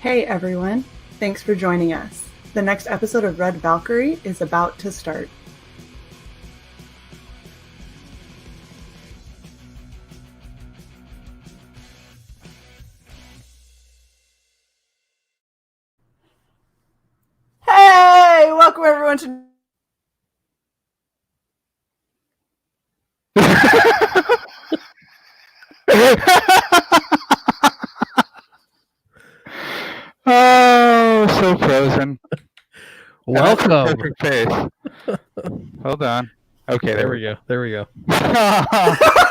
Hey everyone, thanks for joining us. The next episode of Red Valkyrie is about to start. Hey, welcome everyone to... Oh, so frozen. Welcome. Perfect face. Hold on. Okay, There we go. I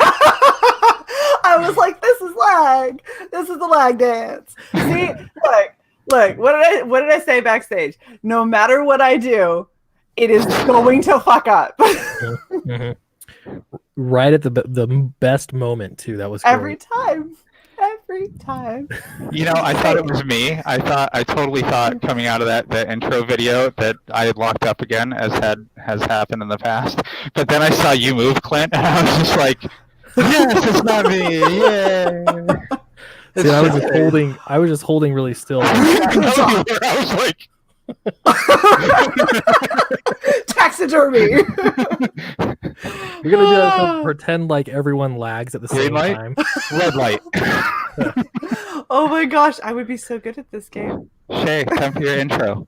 was like, this is lag. This is the lag dance. See, look. What did I say backstage? No matter what I do, it is going to fuck up. Mm-hmm. Right at the best moment too. That was every great. time. You know, I thought it was me. I totally thought coming out of the intro video that I had locked up again, as has happened in the past. But then I saw you move, Clint, and I was just like, yes, it's not me. Yeah. See, I was just holding really still. I was like, taxidermy. We're gonna do that, so pretend like everyone lags at the same light? time. Red light. Oh my gosh, I would be so good at this game. Shae, time for your intro.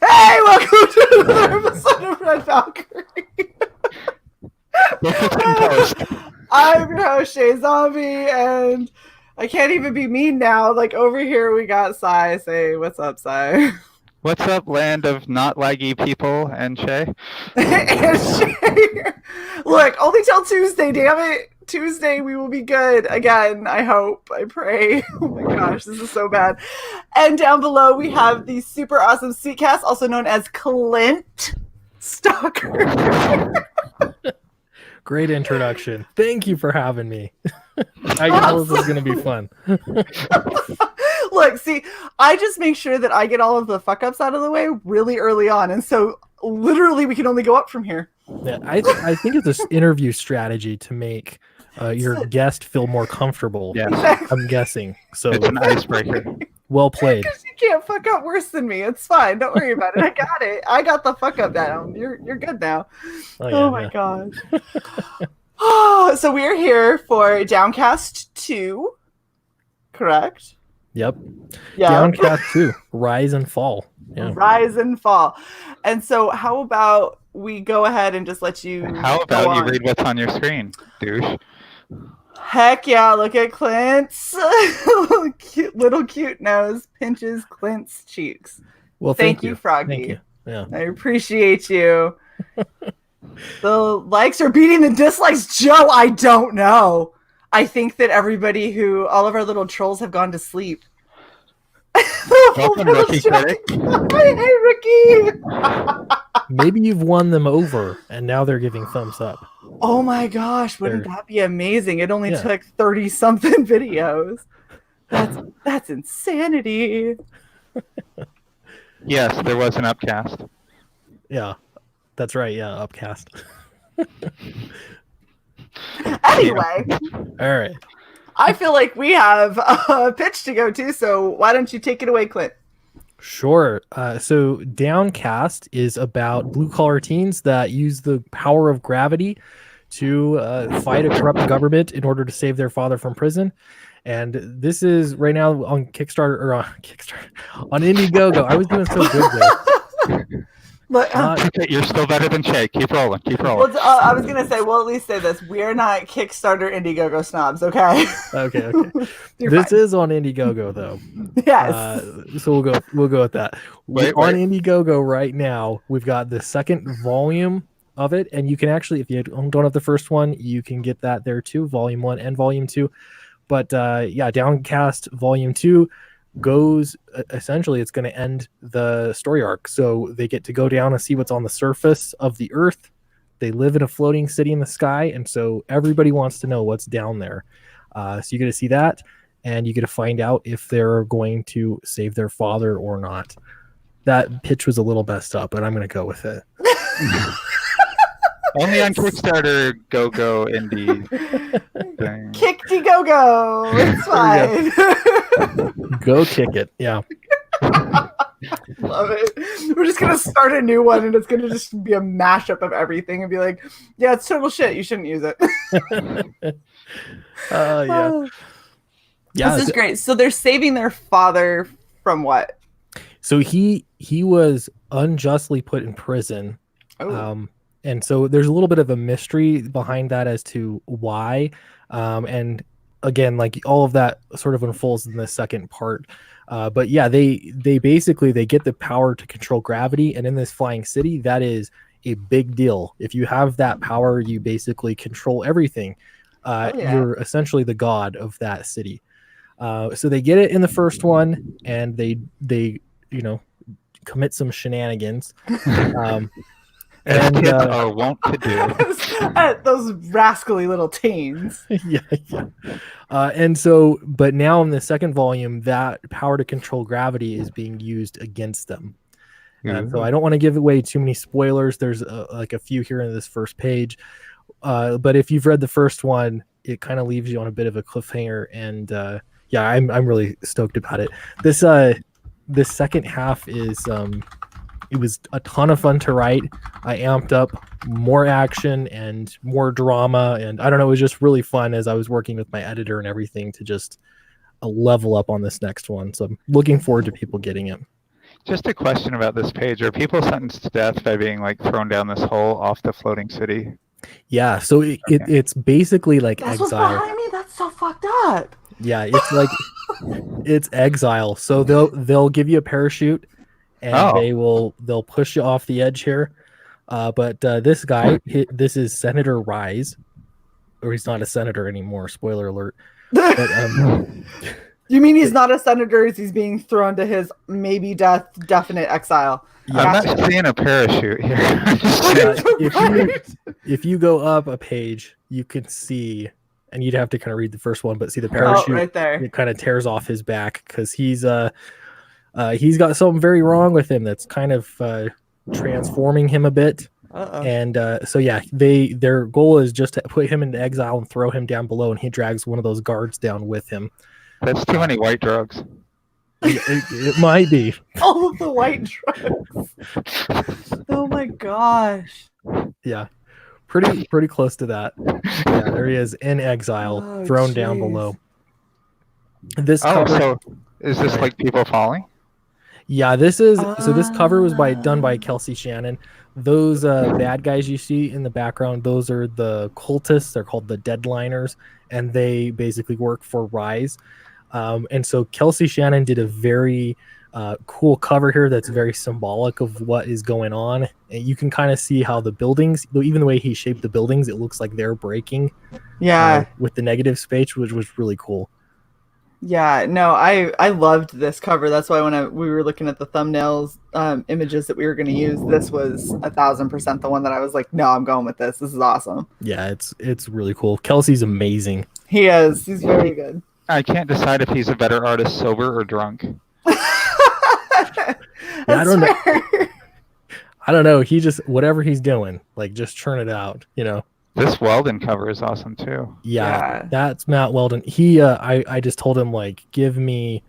Hey, welcome to another episode of Red Valkyrie. I'm your host, Shae Zombie, and I can't even be mean now. Like, over here we got Cy. Say, what's up, Cy? What's up, land of not laggy people and Shae? And Shae. Look, only till Tuesday, damn it. Tuesday we will be good again, I hope. I pray. Oh my gosh, this is so bad. And down below we have the super awesome Sweetcast, also known as Clint Stoker. Great introduction. Thank you for having me. I know this is gonna be fun. Look, see, I just make sure that I get all of the fuck ups out of the way really early on, and so literally we can only go up from here. Yeah, I think it's this interview strategy to make your guest feel more comfortable. Yeah, I'm guessing. So it's an icebreaker. Well played. Because you can't fuck up worse than me. It's fine. Don't worry about it. I got it. I got the fuck up down. You're good now. Oh my gosh. So we're here for Downcast 2, correct? Yep. Yeah. Downcast 2, Wrize and Fall. Yeah. Wrize and Fall. And so how about we go ahead and just let you How about you read what's on your screen, douche? Heck yeah, look at Clint's little cute nose pinches Clint's cheeks. Well, thank you, Froggy. Thank you. Yeah. I appreciate you. The likes are beating the dislikes. Joe, I don't know. I think that all of our little trolls have gone to sleep. Welcome, Rookie Critic. Hey, Ricky. Maybe you've won them over, and now they're giving thumbs up. Oh my gosh, wouldn't that be amazing? It only took 30-something videos. That's insanity. Yes, there was an upcast. Yeah, that's right. Yeah, upcast. Anyway. All right. I feel like we have a pitch to go to, so why don't you take it away, Clint? Sure. So Downcast is about blue-collar teens that use the power of gravity to fight a corrupt government in order to save their father from prison. And this is right now on Kickstarter on Indiegogo. I was doing so good there. Look, you're still better than Shae. Keep rolling. Well, I was gonna say, we'll at least say this: we are not Kickstarter Indiegogo snobs, okay? Okay. This is on Indiegogo though. Yes. So we'll go with that. Wait. On Indiegogo right now, we've got the second volume of it, and you can actually, if you don't have the first one, you can get that there too, volume 1 and volume 2. But Downcast volume 2 goes essentially, it's going to end the story arc, so they get to go down and see what's on the surface of the earth. They live in a floating city in the sky, and so everybody wants to know what's down there. So you get to see that, and you get to find out if they're going to save their father or not. That pitch was a little messed up, but I'm going to go with it. Only on Kickstarter, go indie thing. Kickty go go. It's fine. Go kick it. Yeah. Love it. We're just gonna start a new one, and it's gonna just be a mashup of everything, and be like, "Yeah, it's total shit. You shouldn't use it." Yeah. Yeah. This is great. So they're saving their father from what? So he was unjustly put in prison. Oh. And so there's a little bit of a mystery behind that as to why. And again, like all of that sort of unfolds in the second part. But yeah, they basically they get the power to control gravity, and in this flying city, that is a big deal. If you have that power, you basically control everything. You're essentially the god of that city. So they get it in the first one, and they commit some shenanigans. As kids are wont to do. Those rascally little teens. Yeah. And so, but now in the second volume, that power to control gravity is being used against them. So I don't want to give away too many spoilers. There's like a few here in this first page. But if you've read the first one, it kind of leaves you on a bit of a cliffhanger. And yeah, I'm really stoked about it. This second half is it was a ton of fun to write. I amped up more action and more drama, and I don't know, it was just really fun as I was working with my editor and everything to just level up on this next one. So I'm looking forward to people getting it. Just a question about this page. Are people sentenced to death by being like thrown down this hole off the floating city? Yeah, so it's basically like That's exile. what's behind me. That's so fucked up. Yeah, it's like it's exile. So they'll give you a parachute, and they'll push you off the edge here. But this guy, this is Senator Wrize, or he's not a senator anymore. Spoiler alert. But, you mean he's not a senator as he's being thrown to his maybe death, definite exile? Yeah. I'm not seeing a parachute here. If you go up a page, you can see, and you'd have to kind of read the first one, but see the parachute right there. It kind of tears off his back because he's got something very wrong with him that's kind of transforming him a bit. And so yeah, their goal is just to put him into exile and throw him down below, and he drags one of those guards down with him. That's too many white drugs. It might be. All of the white drugs. Oh my gosh. Yeah, pretty close to that. Yeah, there he is in exile, thrown down below. This cover, so is this like people falling? Yeah, this is so this cover was done by Kelsey Shannon. Those bad guys you see in the background, those are the cultists. They're called the Deadliners, and they basically work for Wrize. And so Kelsey Shannon did a very cool cover here that's very symbolic of what is going on. And you can kind of see how the buildings, even the way he shaped the buildings, it looks like they're breaking. Yeah. With the negative space, which was really cool. Yeah, no, I loved this cover. That's why when we were looking at the thumbnails, images that we were going to use, this was 1,000% the one that I was like, no, I'm going with this. This is awesome. Yeah, it's really cool. Kelsey's amazing. He is. He's very good. I can't decide if he's a better artist sober or drunk. I don't know. I don't know. He just, whatever he's doing, like just churn it out, you know. This Weldon cover is awesome too. Yeah. That's Matt Weldon. He I just told him, like, give me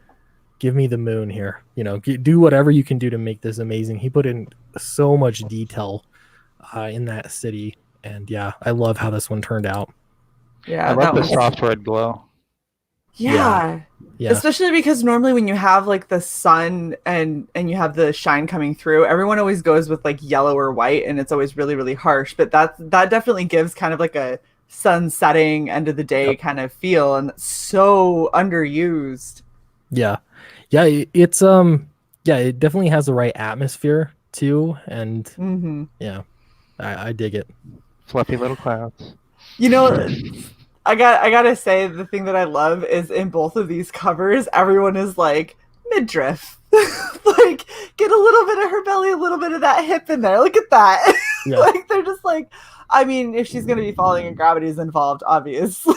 the moon here, you know, do whatever you can do to make this amazing. He put in so much detail in that city, and yeah, I love how this one turned out. Yeah, I love the soft red glow. Yeah. Especially because normally when you have like the sun and you have the shine coming through, everyone always goes with like yellow or white, and it's always really, really harsh. But that definitely gives kind of like a sun setting, end of the day kind of feel, and it's so underused. Yeah, it's it definitely has the right atmosphere too, and yeah, I dig it. Fluffy little clouds. You know, I gotta say, the thing that I love is in both of these covers, everyone is like midriff. Like, get a little bit of her belly, a little bit of that hip in there. Look at that. Yeah. Like, they're just like, I mean, if she's gonna be falling and gravity is involved, obviously.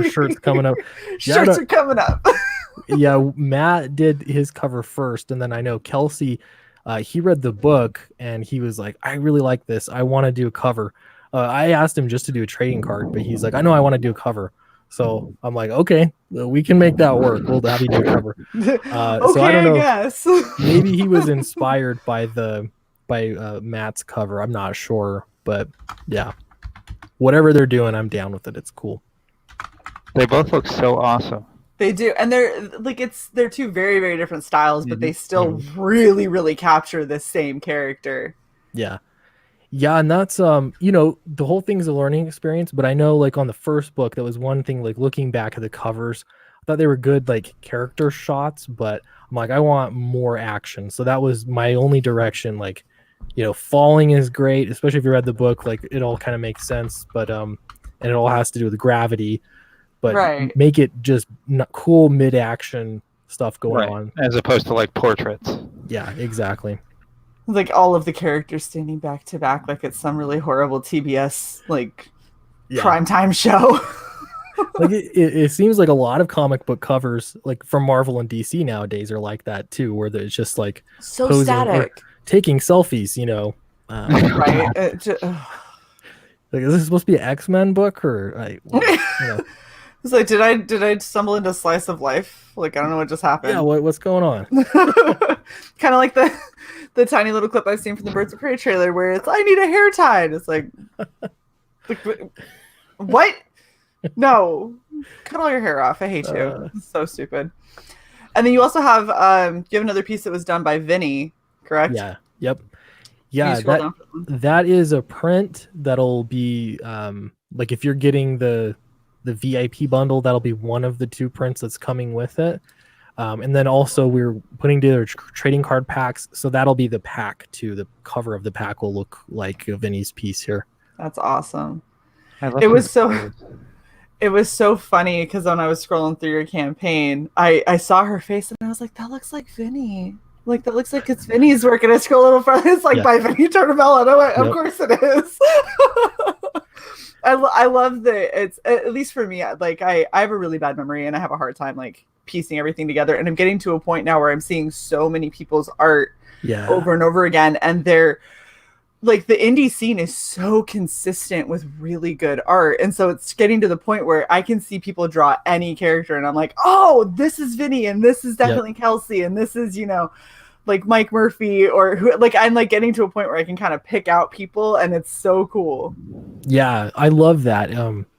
Shirts coming up. Shirts are coming up. Yeah, Matt did his cover first, and then I know Kelsey, he read the book and he was like, I really like this. I want to do a cover. I asked him just to do a trading card, but he's like, I know I want to do a cover. So I'm like, okay, we can make that work. We'll have you do a cover. Okay, So I don't know. guess. Maybe he was inspired by Matt's cover. I'm not sure, but yeah, whatever they're doing, I'm down with it. It's cool. They both look so awesome. They do, and they're two very, very different styles, but they still really, really capture the same character. Yeah. Yeah, and that's the whole thing's a learning experience, but I know like on the first book, that was one thing, like looking back at the covers, I thought they were good like character shots, but I'm like, I want more action. So that was my only direction. Like, falling is great, especially if you read the book, like it all kind of makes sense, but and it all has to do with gravity, but make it just cool mid-action stuff going on. As opposed to like portraits. Yeah, exactly. Like all of the characters standing back to back, like it's some really horrible TBS primetime show. Like it seems like a lot of comic book covers, like from Marvel and DC nowadays, are like that too, where it's just like so static, taking selfies. Right? Like, is this supposed to be an X-Men book or It's like, did I stumble into slice of life? Like, I don't know what just happened. Yeah, what's going on? Kind of like the tiny little clip I've seen from the Birds of Prey trailer where it's, I need a hair tie. And it's like what? No. Cut all your hair off. I hate you. It's so stupid. And then you also have you have another piece that was done by Vinny, correct? Yeah. Yep. Yeah, that is a print that'll be like if you're getting the VIP bundle, that'll be one of the two prints that's coming with it. And then also we're putting together trading card packs, so that'll be the pack too. The cover of the pack will look like Vinny's piece here. That's awesome. It was so funny because when I was scrolling through your campaign, I saw her face and I was like, that looks like Vinny. Like, that looks like it's Vinny's work. And I scroll a little further, it's like by Vinny Tornabella. And I'm like, of course it is. I love that it's, at least for me, like I have a really bad memory and I have a hard time like piecing everything together. And I'm getting to a point now where I'm seeing so many people's art over and over again. And they're like, the indie scene is so consistent with really good art. And so it's getting to the point where I can see people draw any character and I'm like, oh, this is Vinny and this is definitely Kelsey and this is, like Mike Murphy or who, like I'm like getting to a point where I can kind of pick out people and it's so cool. Yeah, I love that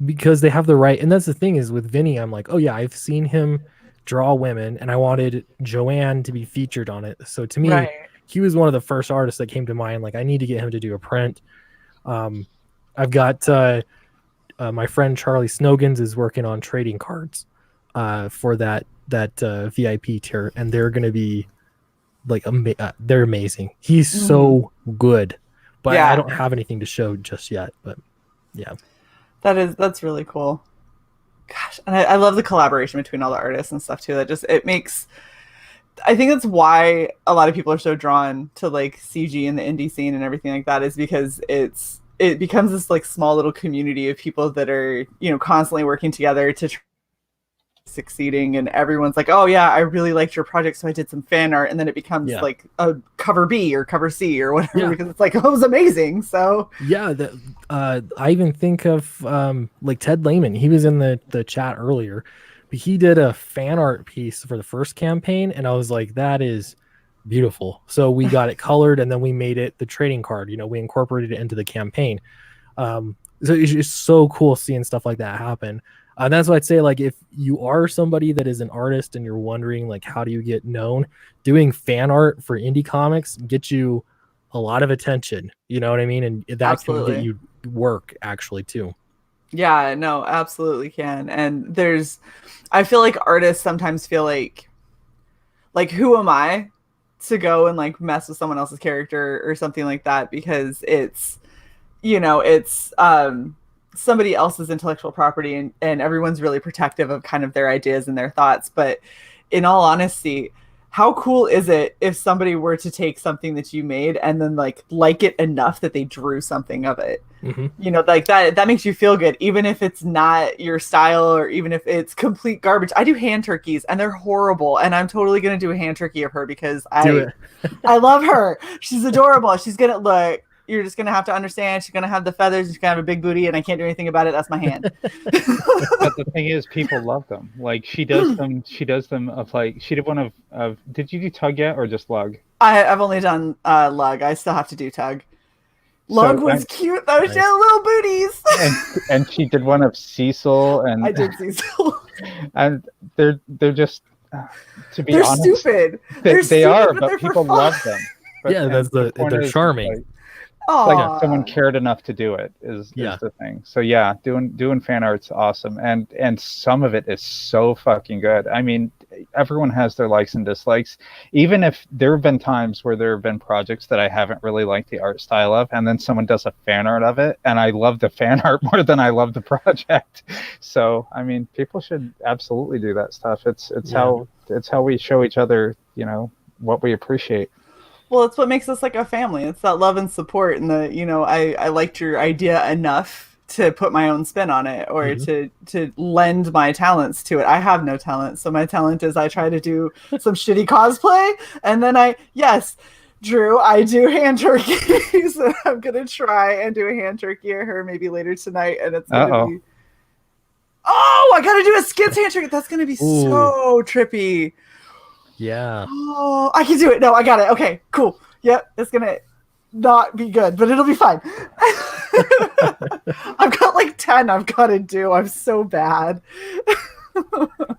because they have the right, and that's the thing is with Vinny, I'm like, oh yeah, I've seen him draw women and I wanted Joanne to be featured on it. So to me, he was one of the first artists that came to mind. Like I need to get him to do a print. I've got my friend Charlie Snogans is working on trading cards for that VIP tier, and they're going to be like they're amazing. He's so good, but I don't have anything to show just yet. But yeah, that's really cool. Gosh, and I love the collaboration between all the artists and stuff too. That just it makes. I think that's why a lot of people are so drawn to like CG and the indie scene and everything like that, is because it becomes this like small little community of people that are constantly working together to succeeding, and everyone's like, oh yeah, I really liked your project, so I did some fan art, and then it becomes like a cover B or cover C or whatever because it's like, oh, it was amazing. So I even think of like Ted Lehman. He was in the chat earlier, but he did a fan art piece for the first campaign and I was like, that is beautiful. So we got it colored and then we made it the trading card. We incorporated it into the campaign. So it's just so cool seeing stuff like that happen. And that's why I'd say, like, if you are somebody that is an artist and you're wondering, like, how do you get known, doing fan art for indie comics gets you a lot of attention. You know what I mean? And that can get you work, actually, too. Yeah, no, absolutely can. And I feel like artists sometimes feel like who am I to go and, like, mess with someone else's character or something like that? Because it's somebody else's intellectual property and everyone's really protective of kind of their ideas and their thoughts. But in all honesty, how cool is it if somebody were to take something that you made and then like it enough that they drew something of it? Like that makes you feel good, even if it's not your style or even if it's complete garbage. I do hand turkeys and they're horrible, and I'm totally going to do a hand turkey of her because I love her. She's adorable. She's going to look you're just gonna have to understand. She's gonna have the feathers. She's gonna have a big booty, and I can't do anything about it. That's my hand. But the thing is, people love them. Like she does them. She does them of like she did one of. Did you do tug yet or just lug? I've only done lug. I still have to do tug. Lug was cute though. Nice. She had little booties. And she did one of Cecil, and I did Cecil. And they're just to be they're honest, stupid. They are, but people love them. But, yeah, they're charming. Like someone cared enough to do it is the thing. So yeah, doing fan art's awesome, and some of it is so fucking good. I mean, everyone has their likes and dislikes. Even if there have been times where there have been projects that I haven't really liked the art style of, and then someone does a fan art of it, and I love the fan art more than I love the project. So I mean, people should absolutely do that stuff. It's how we show each other, you know, what we appreciate. Well, it's what makes us like a family. It's that love and support, and the, you know, I liked your idea enough to put my own spin on it, or to lend my talents to it. I have no talent, so my talent is I try to do some shitty cosplay, and then Drew, I do hand turkeys, and I'm gonna try and do a hand turkey of her maybe later tonight, and it's gonna be. Oh, I gotta do a skins hand turkey. That's gonna be so trippy. Yeah. Oh, I can do it. No, I got it. Okay, cool. Yep, it's gonna not be good, but it'll be fine. I've got like 10 I've got to do. I'm so bad.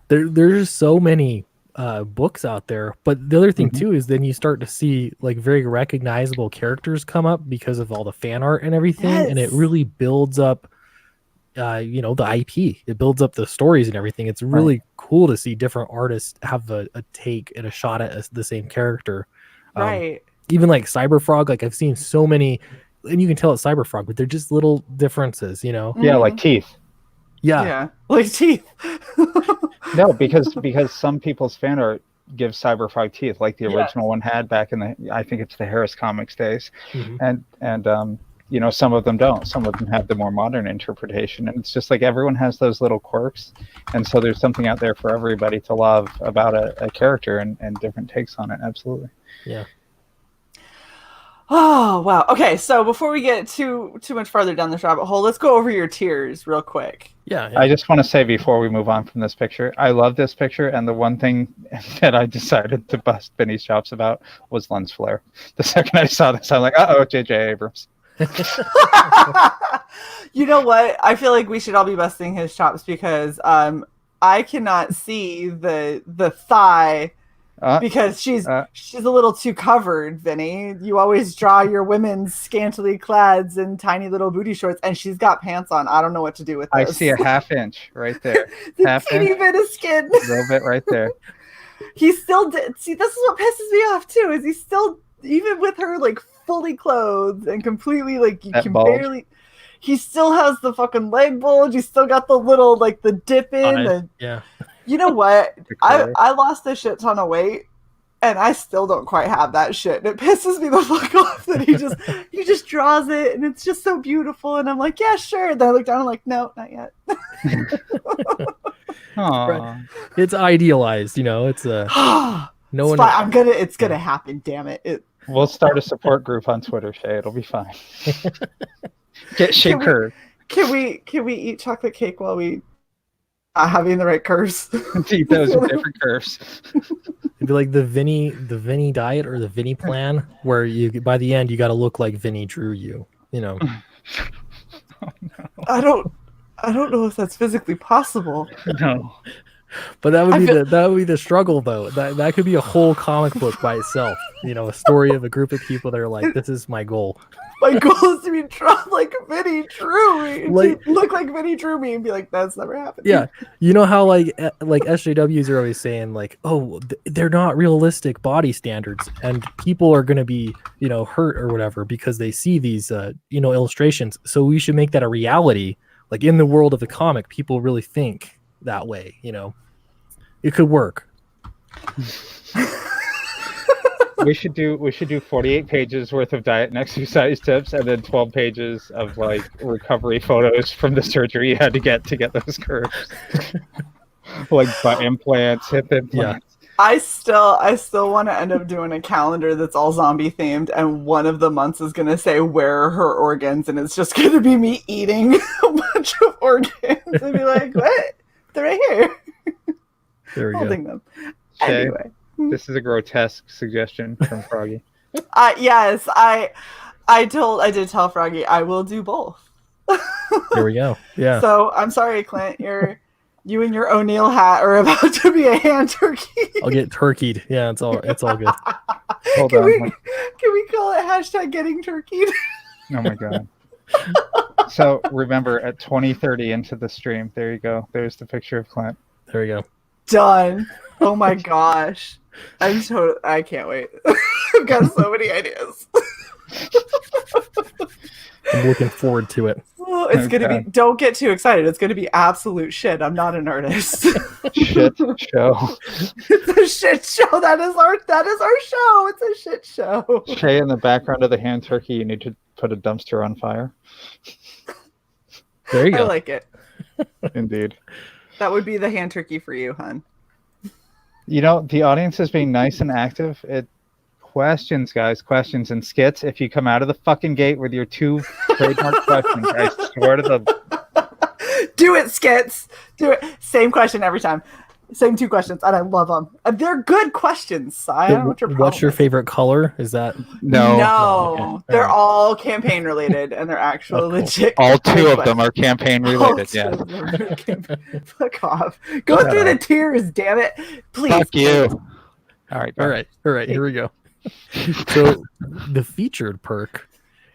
There's so many books out there, but the other thing too is then you start to see like very recognizable characters come up because of all the fan art and everything, and it really builds up you know, the IP. It builds up the stories and everything. It's really cool to see different artists have a take and a shot at the same character. Right. Even like Cyberfrog, like I've seen so many, and you can tell it's Cyberfrog, but they're just little differences, you know? Yeah, like teeth. Yeah, like teeth. No, because some people's fan art gives Cyberfrog teeth, like the original one had back in the, I think it's the Harris Comics days, and you know, some of them don't. Some of them have the more modern interpretation, and it's just like everyone has those little quirks, and so there's something out there for everybody to love about a character and different takes on it. Absolutely. Yeah. Oh wow. Okay, so before we get too much farther down this rabbit hole, let's go over your tiers real quick. Yeah. I just want to say before we move on from this picture, I love this picture, and the one thing that I decided to bust Vinny's chops about was lens flare. The second I saw this, I'm like, uh-oh, J.J. Abrams. You know what? I feel like we should all be busting his chops because I cannot see the thigh because she's a little too covered, Vinny. You always draw your women's scantily clads in tiny little booty shorts, and she's got pants on. I don't know what to do with this. I see a half inch right there. Half teeny bit of skin. A little bit right there. He still did. See, this is what pisses me off too. Is he still, even with her like fully clothed and completely like you that can bulge. barely, he still has the fucking leg bulge. He's still got the little like the dip in. Yeah. You know what? I lost a shit ton of weight, and I still don't quite have that shit. And it pisses me the fuck off that he just draws it, and it's just so beautiful. And I'm like, yeah, sure. And then I look down, and I'm like, no, not yet. Aww. It's idealized, you know. It's no one. It's gonna happen. Damn it. We'll start a support group on Twitter, Shae. It'll be fine. Get Shae curve. Can we eat chocolate cake while we having the right curves? Eat those with different curves. It'd be like the Vinny diet or the Vinny plan, where you by the end you got to look like Vinny drew you. You know. Oh, no. I don't know if that's physically possible. No. But that would be the struggle, though. That could be a whole comic book by itself. You know, a story of a group of people that are like, "This is my goal." My goal is to be drawn like Vinny drew me. Like, to look like Vinny drew me and be like, "That's never happened." Yeah, you know how like SJWs are always saying like, "Oh, they're not realistic body standards," and people are going to be hurt or whatever because they see these illustrations. So we should make that a reality. Like in the world of the comic, people really think that way. It could work. We should do 48 pages worth of diet and exercise tips, and then 12 pages of like recovery photos from the surgery you had to get those curves, like butt implants, hip implants. I still want to end up doing a calendar that's all zombie themed, and one of the months is going to say where are her organs, and it's just going to be me eating a bunch of organs and be like, what? They're right here. There we Holding go. them. Shae, Anyway. this is a grotesque suggestion from Froggy. Yes, I did tell Froggy I will do both. There we go. Yeah. So I'm sorry, Clint. You and your O'Neill hat are about to be a hand turkey. I'll get turkeyed. Yeah, it's all good. Hold Can on. we call it hashtag getting turkeyed? Oh my god. So remember, at 20:30 into the stream, there you go. There's the picture of Clint. There we go. Done. Oh my gosh. I can't wait. I've got so many ideas. I'm looking forward to it. Oh, it's gonna be. Don't get too excited. It's gonna be absolute shit. I'm not an artist. Shit show. It's a shit show. That is our show. It's a shit show. Shae, in the background of the hand turkey, you need to put a dumpster on fire. There you I go. like it. Indeed. That would be the hand turkey for you, hun. You know, the audience is being nice and active. Questions, guys, questions and skits. If you come out of the fucking gate with your 2 trademark questions, I swear to the... Do it, skits. Do it. Same question every time. Same 2 questions, and I love them. They're good questions. So I don't know what your problem What's your is. favorite color? Is that No. No, they're all campaign related, and they're actually Oh, cool. legit. All 2 good of them are campaign All related, 2 yes. of them are campaign- Fuck off. Go through the tiers, damn it. Please. Fuck you. All right, all right? Here we go. So the featured perk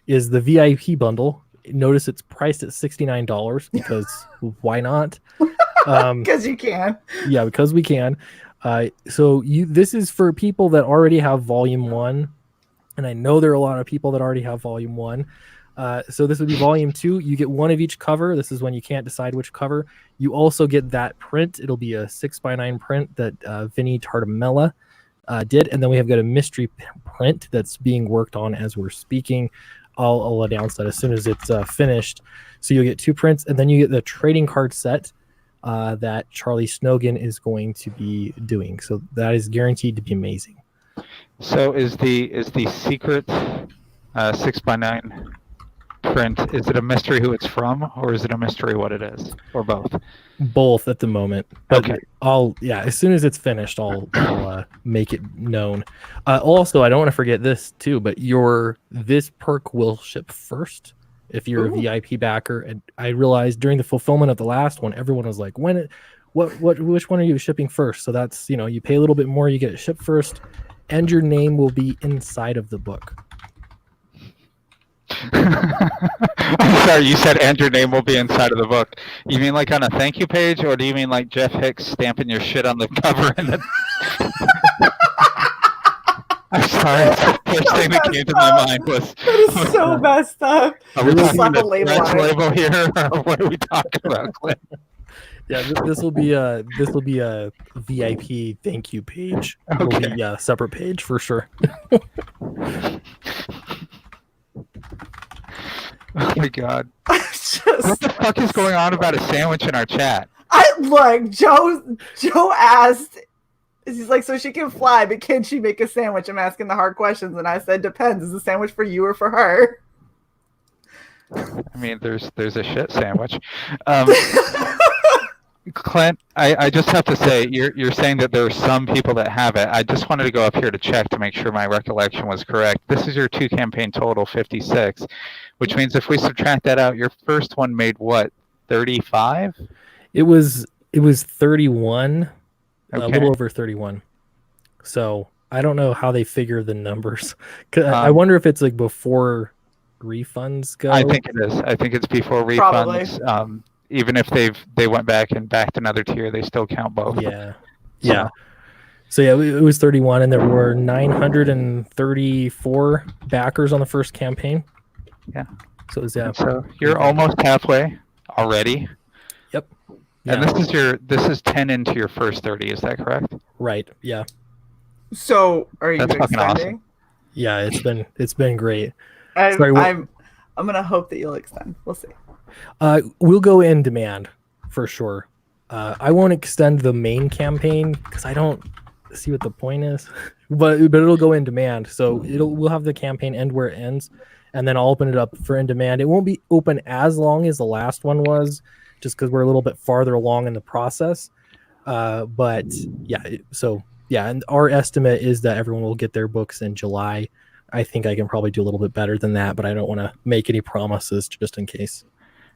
is the VIP bundle. Notice it's priced at $69 because why not? Because you can. Yeah, because we can. So this is for people that already have Volume 1, and I know there are a lot of people that already have Volume 1. So this would be Volume 2. You get 1 of each cover. This is when you can't decide which cover. You also get that print. It'll be a 6x9 print that Vinny Tartamella did, and then we have got a mystery print that's being worked on as we're speaking. I'll announce that as soon as it's finished. So you'll get 2 prints, and then you get the trading card set that Charlie Snogan is going to be doing. So that is guaranteed to be amazing. So is the secret 6x9 print, is it a mystery who it's from, or is it a mystery what it is, or both? Both at the moment. But Okay. as soon as it's finished, I'll make it known. Also, I don't want to forget this too, but this perk will ship first if you're Ooh. a VIP backer. And I realized during the fulfillment of the last one, everyone was like, which one are you shipping first? So that's, you pay a little bit more, you get it shipped first, and your name will be inside of the book. I'm sorry, you said and your name will be inside of the book. You mean like on a thank you page, or do you mean like Jeff Hicks stamping your shit on the cover? I'm sorry, the first thing that came to my mind was... That is so messed up. Are we Just talking slap a about label French on it. label here, or what are we talking about, Clint? Yeah, this will be a VIP thank you page. It'll Okay. be a separate page for sure. Oh my god. Just, What the fuck is going on about a sandwich in our chat? look, Joe asked, he's like, so she can fly, but can she make a sandwich? I'm asking the hard questions, and I said, depends. Is the sandwich for you or for her? I mean, there's a shit sandwich. Clint, I just have to say, you're saying that there are some people that have it. I just wanted to go up here to check to make sure my recollection was correct. This is your 2 campaign total, 56, which means if we subtract that out, your first one made what, 35? It was 31, a Okay. little over 31. So I don't know how they figure the numbers. 'Cause I wonder if it's like before refunds go. I think it is. I think it's before Probably. refunds. Even if they went back and backed another tier, they still count both. Yeah. Yeah. So yeah, it was 31, and there were 934 backers on the first campaign. Yeah. So it was, yeah. So you're almost halfway already. Yep. And Yeah. this is 10 into your first 30, is that correct? Right. Yeah. So, are you That's fucking awesome. extending? Yeah. It's been great. I'm Sorry, what- I'm gonna hope that you'll extend. We'll see. We'll go in demand for sure. I won't extend the main campaign because I don't see what the point is, but it'll go in demand. So we'll have the campaign end where it ends, and then I'll open it up for in demand. It won't be open as long as the last one was, just because we're a little bit farther along in the process. But yeah, and our estimate is that everyone will get their books in July. I think I can probably do a little bit better than that, but I don't want to make any promises just in case.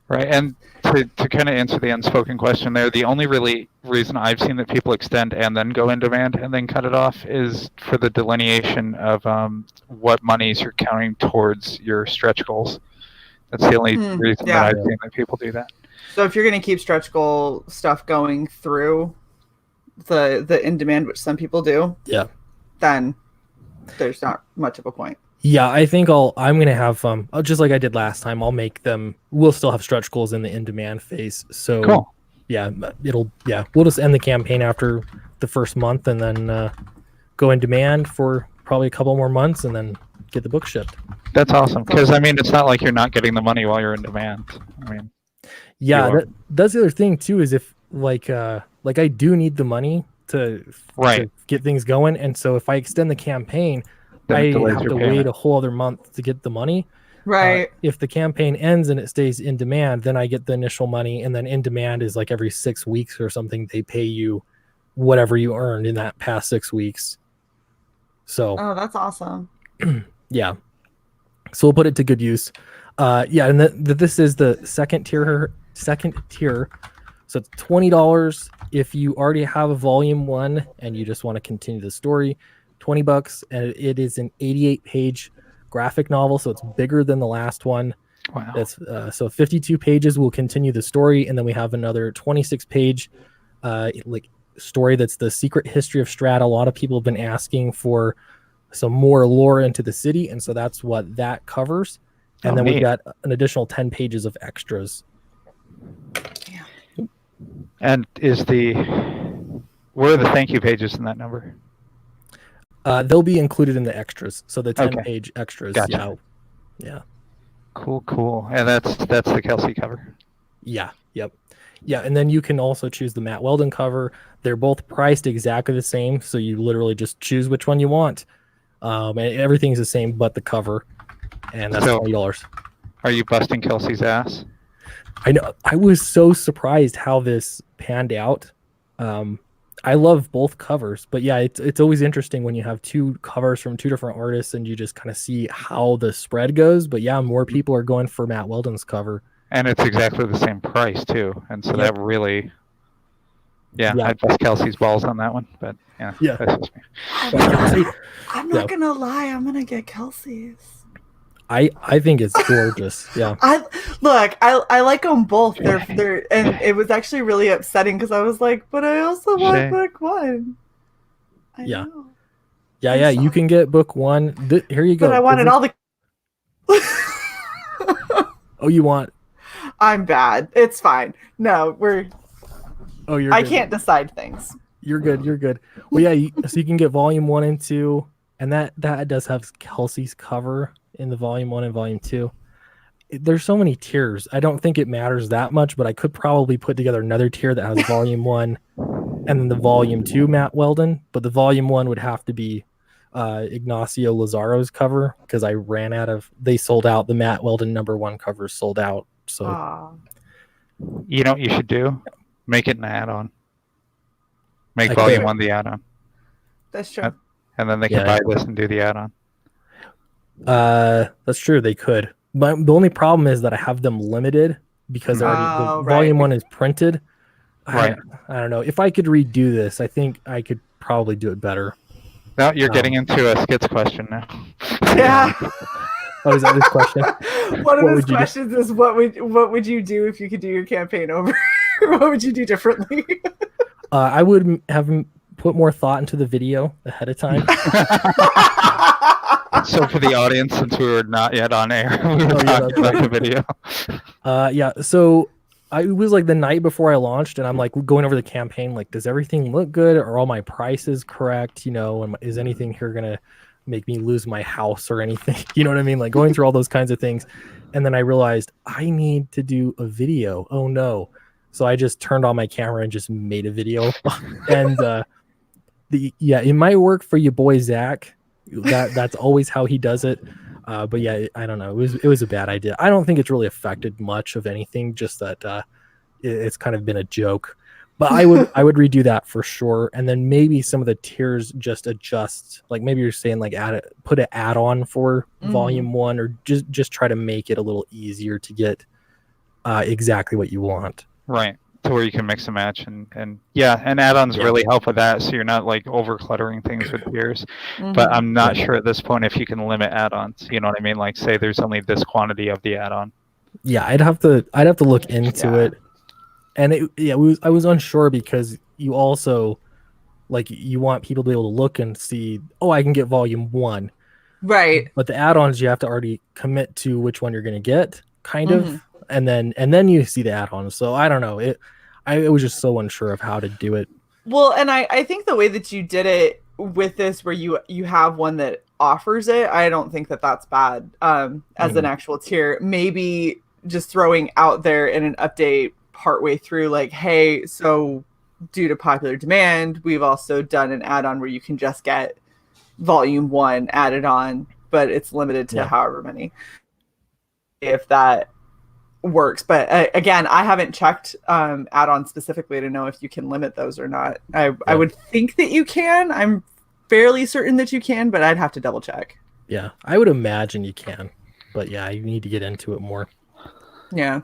Right, and to kind of answer the unspoken question there, the only really reason I've seen that people extend and then go in demand and then cut it off is for the delineation of what monies you're counting towards your stretch goals. That's the only reason that I've seen that people do that. So if you're going to keep stretch goal stuff going through the in demand, which some people do, then there's not much of a point. Yeah, I think I'm gonna have just like I did last time. I'll make them. We'll still have stretch goals in the in demand phase. So cool. Yeah, we'll just end the campaign after the first month, and then go in demand for probably a couple more months, and then get the book shipped. That's awesome, because I mean, it's not like you're not getting the money while you're in demand. I mean, yeah, that's the other thing too. Is if like I do need the money to get things going, and so if I extend the campaign, I have to wait a whole other month to get the money. Right. If the campaign ends and it stays in demand, then I get the initial money, and then in demand is like every 6 weeks or something. They pay you whatever you earned in that past 6 weeks. So. Oh, that's awesome. Yeah. So we'll put it to good use. And this is the second tier. So it's $20 if you already have a volume 1 and you just want to continue the story. $20, and it is an 88-page graphic novel, so it's bigger than the last one. Wow. That's so 52 pages will continue the story, and then we have another 26-page story that's the secret history of Strahd. A lot of people have been asking for some more lore into the city, and so that's what that covers. And then we've got an additional 10 pages of extras. Yeah. And where are the thank you pages in that number? They'll be included in the extras. So the 10-page extras. Gotcha. Yeah. Cool. And that's the Kelsey cover. Yeah. Yep. Yeah, and then you can also choose the Matt Weldon cover. They're both priced exactly the same, so you literally just choose which one you want. And everything's the same but the cover, and that's $20. Are you busting Kelsey's ass? I know. I was so surprised how this panned out. I love both covers, but yeah, it's always interesting when you have two covers from two different artists and you just kind of see how the spread goes. But yeah, more people are going for Matt Weldon's cover. And it's exactly the same price too. And so that really, I'd bust Kelsey's balls on that one. But that's just me. I'm not going to lie. I'm going to get Kelsey's. I think it's gorgeous. Yeah. I like them both. They're and it was actually really upsetting because I was like, but I also want book 1. I know. Yeah. You can get book 1. Here you go. But I wanted all the. Oh, you want? I'm bad. It's fine. No, we're. Oh, you're. I can't decide things. You're good. Well, yeah. So you can get volume 1 and 2, and that does have Kelsey's cover in the volume 1 and volume 2. There's so many tiers. I don't think it matters that much, but I could probably put together another tier that has volume 1 and then the volume 2 Matt Weldon, but the volume 1 would have to be Ignacio Lazaro's cover because I ran out of. They sold out. The Matt Weldon #1 cover sold out. So you know what you should do? Make it an add-on. Make volume 1 the add-on. That's true. And then they can buy this and do the add-on. That's true. They could. But the only problem is that I have them limited because the volume 1 is printed. Right. I don't know. If I could redo this, I think I could probably do it better. Now you're getting into a skits question now. Yeah. Oh, is that this question? One of those questions is what would you do if you could do your campaign over? What would you do differently? I would have put more thought into the video ahead of time. So for the audience, since we were not yet on air, we were talking about the video. So it was like the night before I launched, and I'm like going over the campaign, like, does everything look good? Are all my prices correct? And is anything here gonna make me lose my house or anything? You know what I mean? Like going through all those kinds of things. And then I realized I need to do a video. Oh no. So I just turned on my camera and just made a video. And it might work for your boy Zach. That's always how he does it. But yeah, I don't know. It was a bad idea. I don't think it's really affected much of anything. Just that it's kind of been a joke. But I would redo that for sure. And then maybe some of the tiers just adjust. Like maybe you're saying like put an add-on for volume 1, or just try to make it a little easier to get exactly what you want. Right. To where you can mix and match and add-ons really help with that, so you're not like over cluttering things with tiers. But I'm not sure at this point if you can limit add-ons. You know what I mean? Like say there's only this quantity of the add-on. Yeah, I'd have to look into it. And I was unsure because you also like you want people to be able to look and see, oh, I can get volume 1. Right. But the add-ons you have to already commit to which one you're going to get, kind of. And then you see the add-ons. So I don't know. I was just so unsure of how to do it. Well, and I think the way that you did it with this, where you have one that offers it, I don't think that that's bad as an actual tier. Maybe just throwing out there in an update partway through, like, hey, so due to popular demand, we've also done an add-on where you can just get volume 1 added on, but it's limited to however many. If that works. But again, I haven't checked add-ons specifically to know if you can limit those or not. I would think that you can. I'm fairly certain that you can, but I'd have to double check. Yeah, I would imagine you can. But yeah, you need to get into it more. Yeah.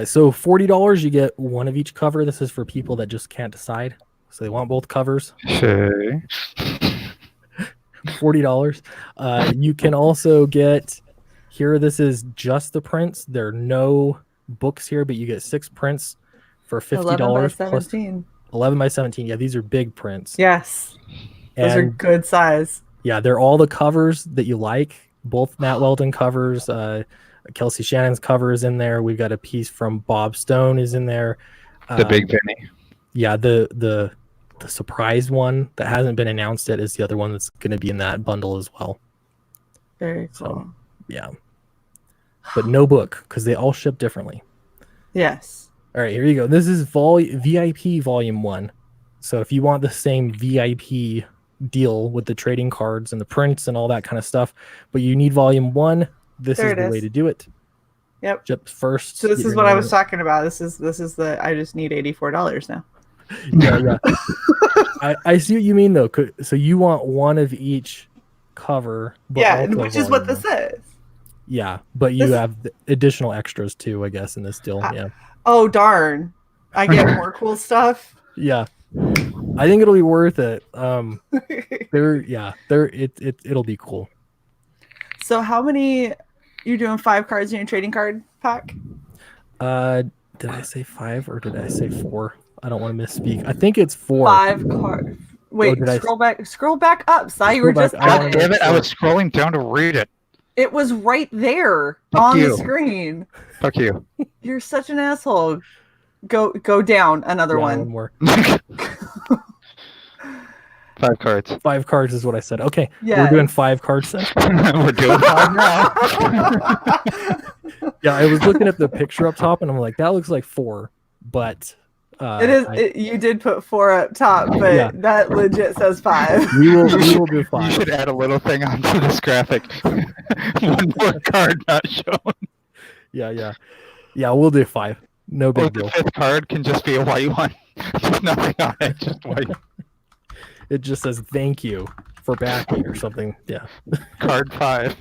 So $40, you get one of each cover. This is for people that just can't decide. So they want both covers. Okay. $40. You can also get here. This is just the prints. There are no books here, but you get 6 prints for $50. 11 by 17. 11 by 17. Yeah, these are big prints. Yes. Those are good size. Yeah, they're all the covers that you like. Both Matt Weldon covers. Kelsey Shannon's cover is in there. We've got a piece from Bob Stone is in there. The Big Vinny. Yeah, the surprise one that hasn't been announced yet is the other one that's going to be in that bundle as well. Very cool. So, yeah. But no book because they all ship differently. Yes. All right, here you go. This is VIP Volume 1. So if you want the same VIP deal with the trading cards and the prints and all that kind of stuff, but you need Volume 1, this is the way to do it. Yep. Ships first. So this is what I was talking about. This is the I just need $84 now. Yeah. I see what you mean though. So you want one of each cover, but which is what this is. Yeah, but you have additional extras too, I guess, in this deal. Yeah. Oh darn! I get more cool stuff. Yeah, I think it'll be worth it. It'll be cool. So how many? You're doing 5 cards in your trading card pack? Did I say 5 or did I say 4? I don't want to misspeak. I think it's 4. 5 cards. Wait, scroll back up, Cy. You were just God damn it! I was scrolling down to read it. It was right there on the screen. Fuck you. You're such an asshole. Go down another one. More. 5 cards. 5 cards is what I said. Okay, we're doing 5 cards then. We're doing 5 now. Yeah, I was looking at the picture up top, and I'm like, that looks like 4, but it is. You did put 4 up top, but that legit says 5. We will do 5. You should add a little thing onto this graphic. 1 more card not shown. Yeah. We'll do 5. No big deal. The 5th card can just be a white one. There's nothing on it, just white. It just says thank you for backing or something. Yeah. Card 5.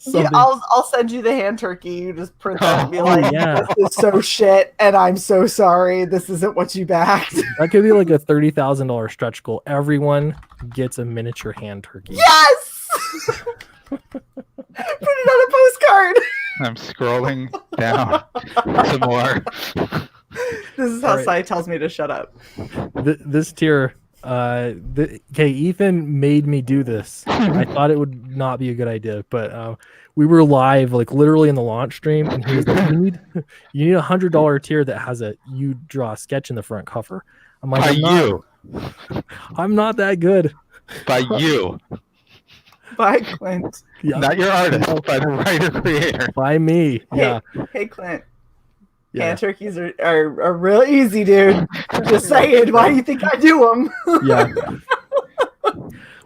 Yeah, I'll send you the hand turkey. You just print that and be like, this is so shit, and I'm so sorry. This isn't what you backed. That could be like a $30,000 stretch goal. Everyone gets a miniature hand turkey. Yes! Put it on a postcard. I'm scrolling down some more. This is how Cy tells me to shut up. This tier... okay, Ethan made me do this. I thought it would not be a good idea, but we were live, like literally in the launch stream, and he was like, you need $100 tier that has you draw a sketch in the front cover. I'm like, I'm not that good. By you. By Clint. Yeah. Not your artist, by the writer creator. By me. Hey Clint. Yeah. Hand turkeys are real easy, dude. Just saying. Why do you think I do them? Yeah.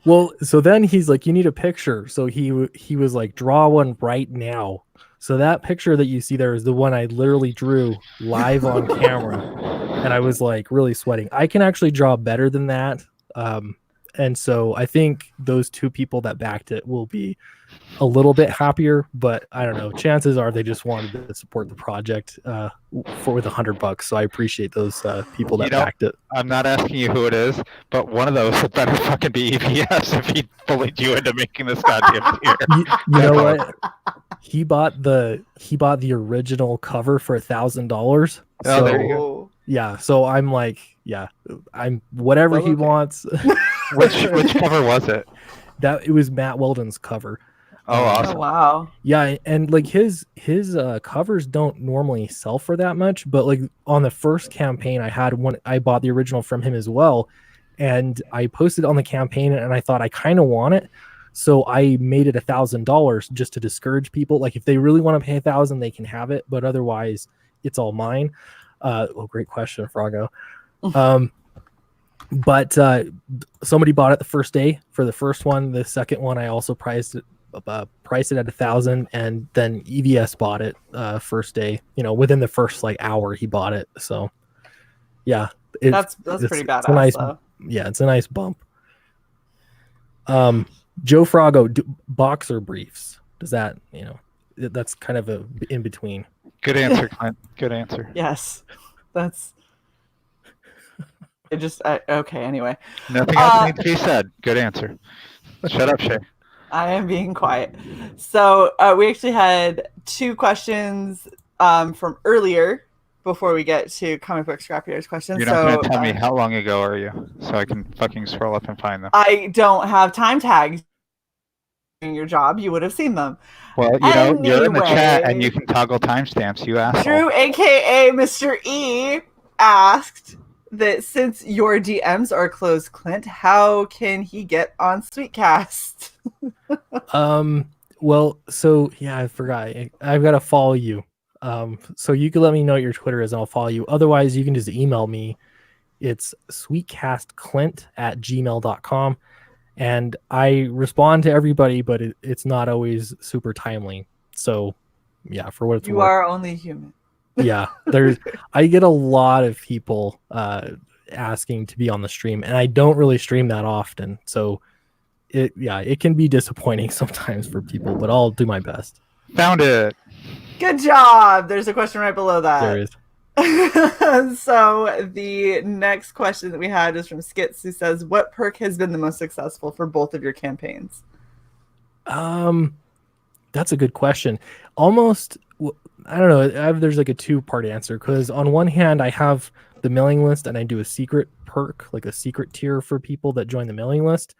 Well, so then he's like, you need a picture. So he was like, draw one right now. So that picture that you see there is the one I literally drew live on camera, and I was like really sweating. I can actually draw better than that, and so I think those two people that backed it will be a little bit happier. But I don't know. Chances are they just wanted to support the project for with $100. So I appreciate those people that backed it. I'm not asking you who it is, but one of those had better fucking be EVS if he bullied you into making this goddamn tier. You know what? He bought the original cover for $1,000. Oh, there you go. Yeah, so I'm like, yeah, I'm whatever he wants. Which cover was it? It was Matt Weldon's cover. Oh, awesome. Oh, wow. Yeah, and like his covers don't normally sell for that much, but like on the first campaign I had one, I bought the original from him as well, and I posted on the campaign, and I thought I kind of want it. So I made it $1,000 just to discourage people. Like if they really want to pay $1,000, they can have it, but otherwise it's all mine. Great question, Frago. But somebody bought it the first day for the first one. The second one, I also priced it at $1,000, and then EVS bought it first day. Within the first like hour, he bought it. So yeah, that's pretty badass. Though. Yeah, it's a nice bump. Joe Frago, boxer briefs. Does that, that's kind of a in between. Good answer, Clint. Good answer. Yes, that's. It just okay. Anyway, Nothing else needs to be said. Good answer. Shut up, Shae. I am being quiet. So we actually had 2 questions from earlier before we get to comic book scrapyards questions. You're not going to tell me how long ago are you, so I can fucking scroll up and find them. I don't have time tags. Doing your job, you would have seen them. Well, you're in the chat and you can toggle timestamps. You asshole. Drew, aka Mr. E, asked that since your DMs are closed, Clint, how can he get on Sweetcast? Well, so yeah, I forgot. I've got to follow you. So you can let me know what your Twitter is and I'll follow you. Otherwise, you can just email me. It's sweetcastclint@gmail.com. And I respond to everybody, but it's not always super timely. So yeah, for what it's worth. You are only human. Yeah, I get a lot of people asking to be on the stream, and I don't really stream that often. So it can be disappointing sometimes for people, but I'll do my best. Found it. Good job. There's a question right below that. There is. So the next question that we had is from Skits, who says, what perk has been the most successful for both of your campaigns? That's a good question. Almost, I don't know. There's like a 2-part answer, because on one hand, I have the mailing list and I do a secret perk, like a secret tier for people that join the mailing list.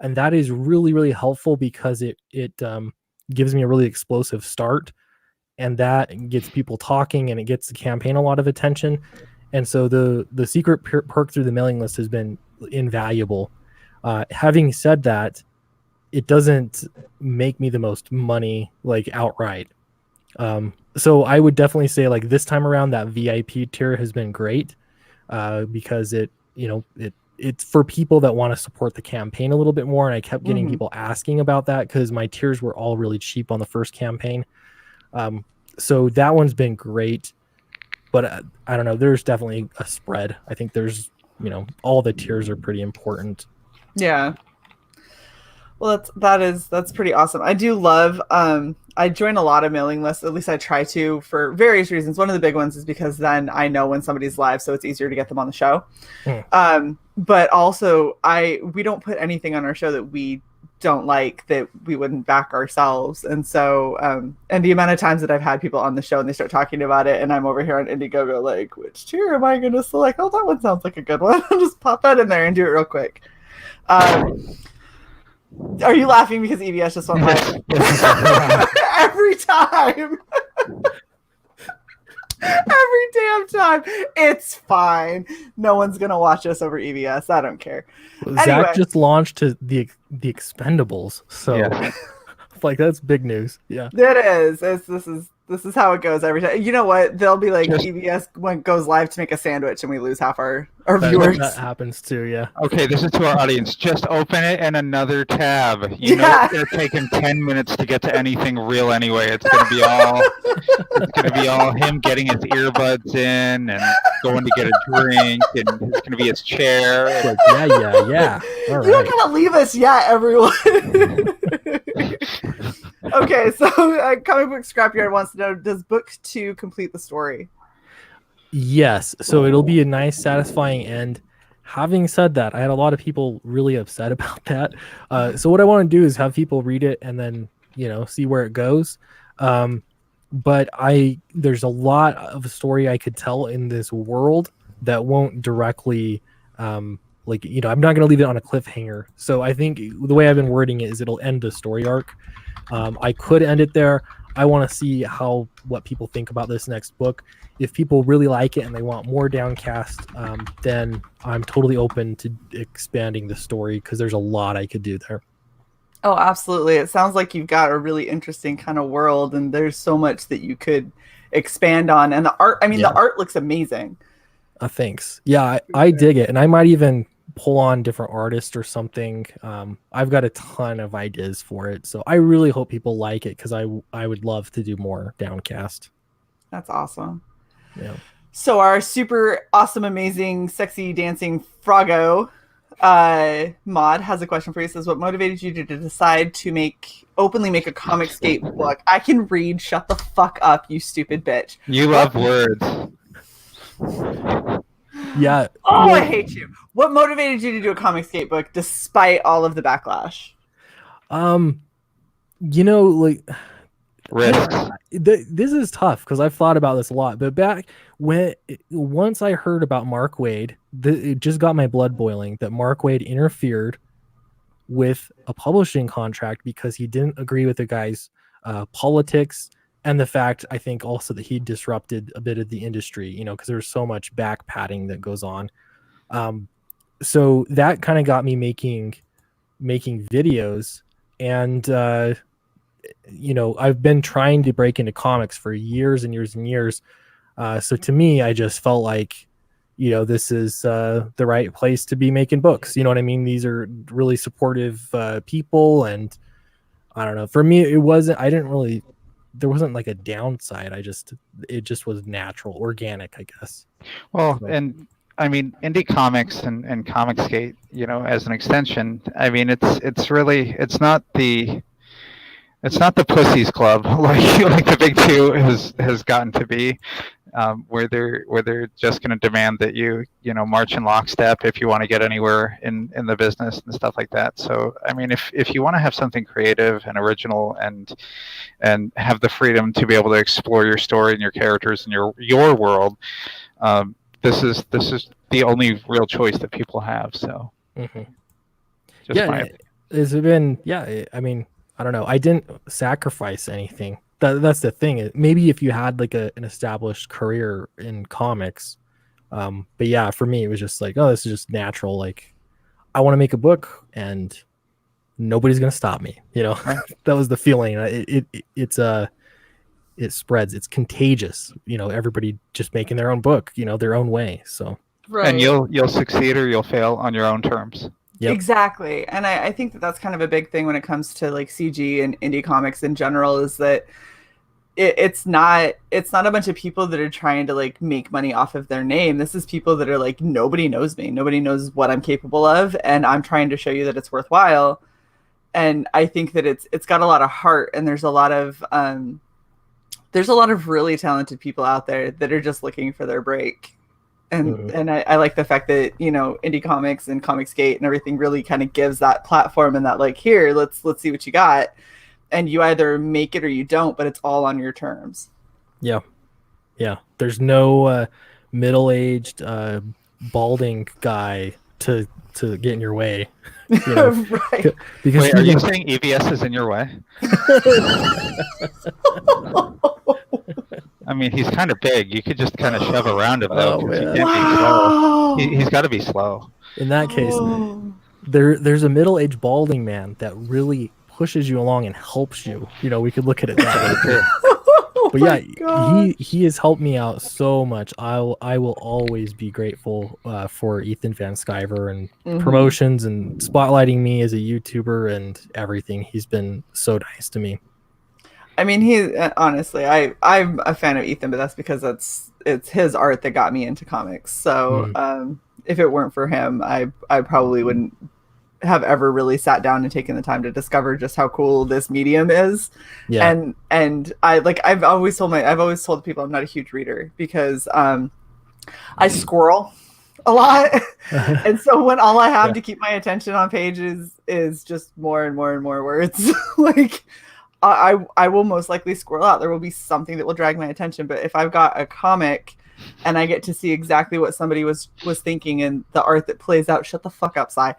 And that is really, really helpful because it gives me a really explosive start. And that gets people talking, and it gets the campaign a lot of attention. And so the secret perk through the mailing list has been invaluable. Having said that, it doesn't make me the most money like outright. So I would definitely say like this time around that VIP tier has been great because it's for people that want to support the campaign a little bit more. And I kept getting people asking about that because my tiers were all really cheap on the first campaign. So that one's been great, but I don't know. There's definitely a spread. I think there's, all the tiers are pretty important. Yeah. Well, that's pretty awesome. I do love, I join a lot of mailing lists. At least I try to, for various reasons. One of the big ones is because then I know when somebody's live, so it's easier to get them on the show. But also we don't put anything on our show that we don't like, that we wouldn't back ourselves. And so and the amount of times that I've had people on the show and they start talking about it and I'm over here on Indiegogo like, which tier am I going to select? Oh, that one sounds like a good one. I'll just pop that in there and do it real quick. Are you laughing because EBS just went like every time? Every damn time. It's fine. No one's gonna watch us over EBS. I don't care. Well, Zach anyway. Just launched to the Expendables, so yeah. Like that's big news. Yeah, it is. This is This is how it goes every time. You know what? They'll be like, Just- EBS when goes live to make a sandwich, and we lose half our viewers. That happens too, yeah. Okay, this is to our audience. Just open it in another tab. You know Yeah. it's gonna take him 10 minutes to get to anything real anyway. It's gonna be all him getting his earbuds in and going to get a drink, and it's gonna be his chair. Like, yeah. All You don't right. gotta leave us yet, everyone. Okay, so Comic Book Scrapyard wants to know: does book 2 complete the story? Yes, so it'll be a nice, satisfying end. Having said that, I had a lot of people really upset about that. So what I want to do is have people read it and then see where it goes. But there's a lot of story I could tell in this world that won't directly I'm not going to leave it on a cliffhanger. So I think the way I've been wording it is it'll end the story arc. I could end it there. I want to see what people think about this next book. If people really like it and they want more Downcast, then I'm totally open to expanding the story because there's a lot I could do there. Oh, absolutely. It sounds like you've got a really interesting kind of world, and there's so much that you could expand on. And the art, the art looks amazing. Thanks. Yeah, I dig it. And I might even pull on different artists or something. I've got a ton of ideas for it. So I really hope people like it because I would love to do more Downcast. That's awesome. Yeah. So our super awesome, amazing, sexy dancing Froggo Mod has a question for you. It says, what motivated you to decide to openly make a Comicscape book? I can read. Shut the fuck up, you stupid bitch. You love words. Yeah. Oh, I hate you. What motivated you to do a Comicscape book despite all of the backlash? Risks. This is tough because I've thought about this a lot. But once I heard about Mark Waid, it just got my blood boiling that Mark Waid interfered with a publishing contract because he didn't agree with the guy's politics, and the fact I think also that he disrupted a bit of the industry, because there's so much back patting that goes on. So that kind of got me making videos, and I've been trying to break into comics for years and years and years. So to me, I just felt like, this is the right place to be making books. You know what I mean? These are really supportive people, and I don't know. For me, there wasn't like a downside. It just was natural, organic, I guess. Well, and indie comics and Comicsgate, as an extension. It's not the pussies club like the big two has gotten to be, where they're just going to demand that you march in lockstep if you want to get anywhere in the business and stuff like that. So if you want to have something creative and original and have the freedom to be able to explore your story and your characters and your world, this is the only real choice that people have. So it's been I don't know. I didn't sacrifice anything. That's the thing. Maybe if you had like an established career in comics, but yeah, for me it was just like, oh, this is just natural. Like, I want to make a book, and nobody's gonna stop me. That was the feeling. It spreads. It's contagious. Everybody just making their own book. Their own way. So. Right. And you'll succeed or you'll fail on your own terms. Yep. Exactly. And I think that's kind of a big thing when it comes to like CG and indie comics in general, is that it's not a bunch of people that are trying to like make money off of their name. This is people that are like, nobody knows me. Nobody knows what I'm capable of. And I'm trying to show you that it's worthwhile. And I think that it's got a lot of heart, and there's a lot of really talented people out there that are just looking for their break. And I like the fact that indie comics and Comicsgate and everything really kind of gives that platform, and that like, here, let's see what you got, and you either make it or you don't, but it's all on your terms. Yeah There's no middle-aged balding guy to get in your way. Right. Because wait, are you saying EBS is in your way? He's kind of big. You could just kind of shove around him, though. Oh, He man. can't be slow. He's got to be slow. In that case, there's a middle-aged balding man that really pushes you along and helps you. We could look at it that way. But my yeah, God. he has helped me out so much. I will always be grateful for Ethan Van Sciver and promotions and spotlighting me as a YouTuber and everything. He's been so nice to me. I mean, he honestly, I'm a fan of Ethan, but that's because it's his art that got me into comics. So if it weren't for him, I probably wouldn't have ever really sat down and taken the time to discover just how cool this medium is. Yeah. And I've always told people I'm not a huge reader because I squirrel a lot. And so when all I have to keep my attention on pages is just more and more and more words, like I will most likely squirrel out. There will be something that will drag my attention. But if I've got a comic and I get to see exactly what somebody was thinking and the art that plays out, shut the fuck up, Cy.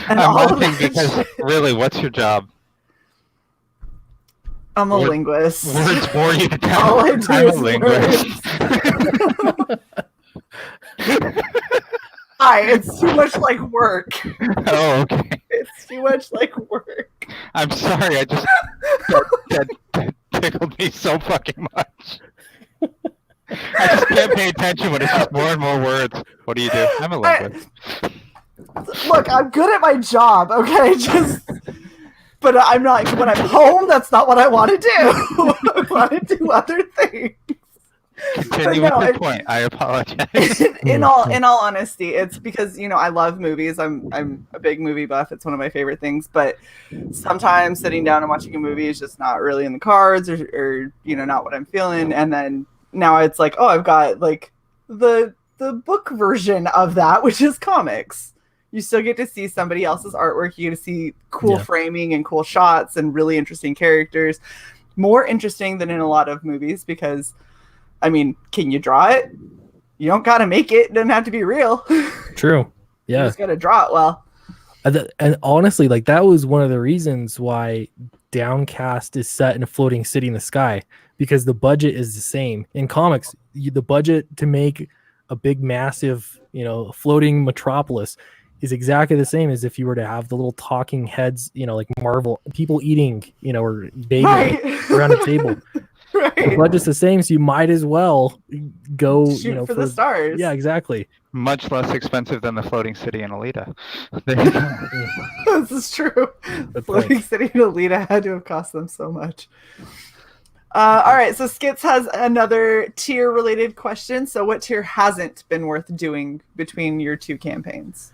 And I'm laughing because really, what's your job? I'm a linguist. Words bore you to death. All I do I'm is a linguist. Hi, it's too much like work. Oh, okay. It's too much like work. I'm sorry. I just that tickled me so fucking much. I just can't pay attention when it's just more and more words. What do you do? I'm a linguist. Look, I'm good at my job, okay? But I'm not. When I'm home, that's not what I want to do. I want to do other things. Continue with the point. I apologize. In all honesty, it's because I love movies. I'm a big movie buff. It's one of my favorite things. But sometimes sitting down and watching a movie is just not really in the cards, or not what I'm feeling. And then now it's like, oh, I've got like the book version of that, which is comics. You still get to see somebody else's artwork. You get to see cool framing and cool shots and really interesting characters. More interesting than in a lot of movies because, I mean, can you draw it? You don't got to make it. It doesn't have to be real. True. Yeah. You just got to draw it well. And honestly, like that was one of the reasons why Downcast is set in a floating city in the sky, because the budget is the same. In comics, the budget to make a big, massive, floating metropolis is exactly the same as if you were to have the little talking heads, like Marvel, people eating, or bathing around a table. Right. The budget's the same, so you might as well go shoot for the stars. Yeah, exactly. Much less expensive than the floating city in Alita. There you go. This is true. Floating city in Alita had to have cost them so much. All right, so Skits has another tier related question. So what tier hasn't been worth doing between your two campaigns?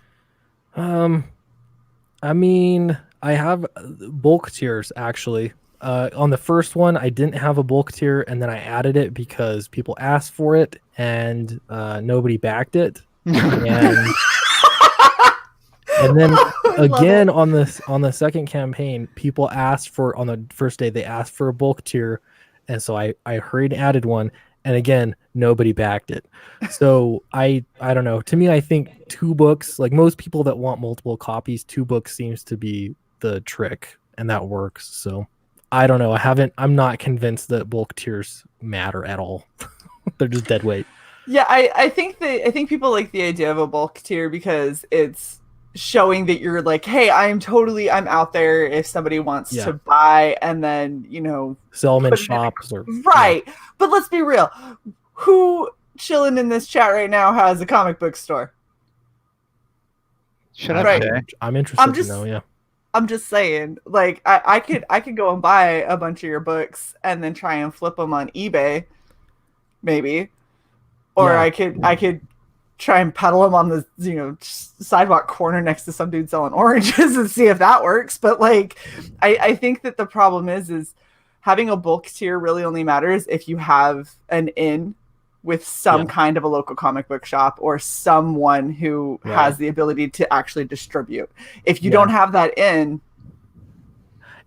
I mean, I have bulk tiers actually. On the first one, I didn't have a bulk tier, and then I added it because people asked for it, and nobody backed it. And, and then again on the second campaign, people asked for, on the first day, they asked for a bulk tier, and so I hurried and added one, and again, nobody backed it. So I don't know. To me, I think 2 books, like most people that want multiple copies, 2 books seems to be the trick, and that works. So I don't know. I'm not convinced that bulk tiers matter at all. They're just dead weight. Yeah, I think people like the idea of a bulk tier because it's showing that you're like, hey, I'm out there if somebody wants to buy, and then sell them in shops or right. Yeah. But let's be real. Who chilling in this chat right now has a comic book store? Shut up, right. I'm interested to know, yeah. I'm just saying, like, I could go and buy a bunch of your books and then try and flip them on eBay, maybe, or I could try and peddle them on the sidewalk corner next to some dude selling oranges and see if that works. But like, I think that the problem is having a bulk tier really only matters if you have an in with some kind of a local comic book shop or someone who has the ability to actually distribute. If you don't have that in.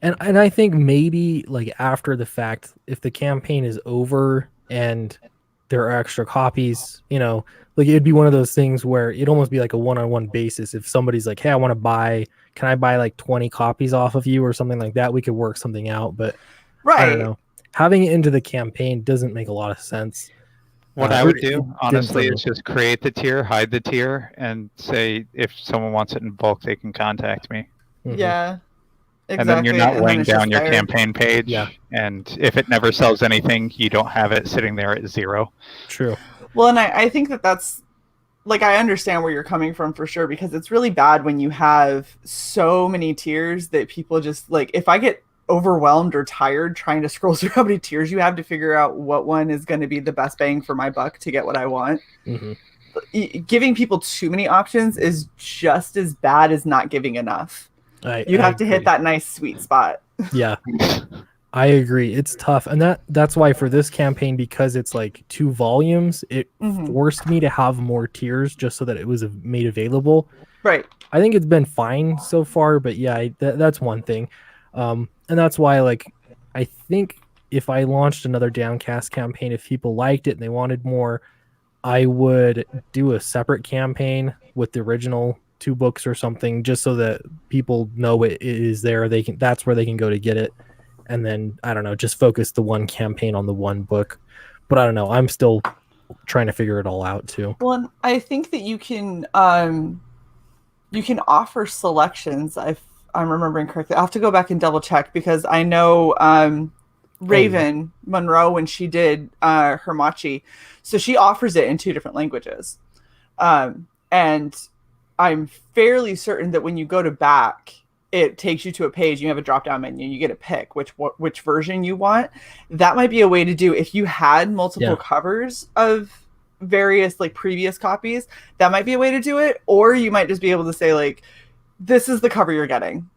And I think maybe like after the fact, if the campaign is over and there are extra copies, like it'd be one of those things where it'd almost be like a one-on-one basis. If somebody's like, hey, can I buy like 20 copies off of you or something like that? We could work something out, but I don't know. Having it into the campaign doesn't make a lot of sense. What I would do, honestly, is just create the tier, hide the tier, and say if someone wants it in bulk, they can contact me. Yeah. And then you're not and then weighing it's just down your there. campaign page. Yeah. And if it never sells anything, you don't have it sitting there at 0. True. Well, and I think that's like, I understand where you're coming from for sure, because it's really bad when you have so many tiers that people just like, if I get overwhelmed or tired trying to scroll through how many tiers you have to figure out what one is going to be the best bang for my buck to get what I want. Giving people too many options is just as bad as not giving enough. You have to hit that nice sweet spot. Yeah. I agree. It's tough. And that's why for this campaign, because it's like 2 volumes, it forced me to have more tiers just so that it was made available. Right. I think it's been fine so far, but yeah, that's one thing. And that's why, like, I think if I launched another Downcast campaign, if people liked it and they wanted more, I would do a separate campaign with the original 2 books or something, just so that people know it is there. That's where they can go to get it. And then, I don't know, just focus the one campaign on the one book. But I don't know. I'm still trying to figure it all out too. Well, I think that you can offer selections. If I'm remembering correctly, I'll have to go back and double check, because I know Raven Monroe, when she did her Machi, so she offers it in 2 different languages. And I'm fairly certain that when you go to back, it takes you to a page, you have a drop-down menu, you get to pick which version you want. That might be a way to do, if you had multiple covers of various like previous copies, that might be a way to do it. Or you might just be able to say, like, this is the cover you're getting.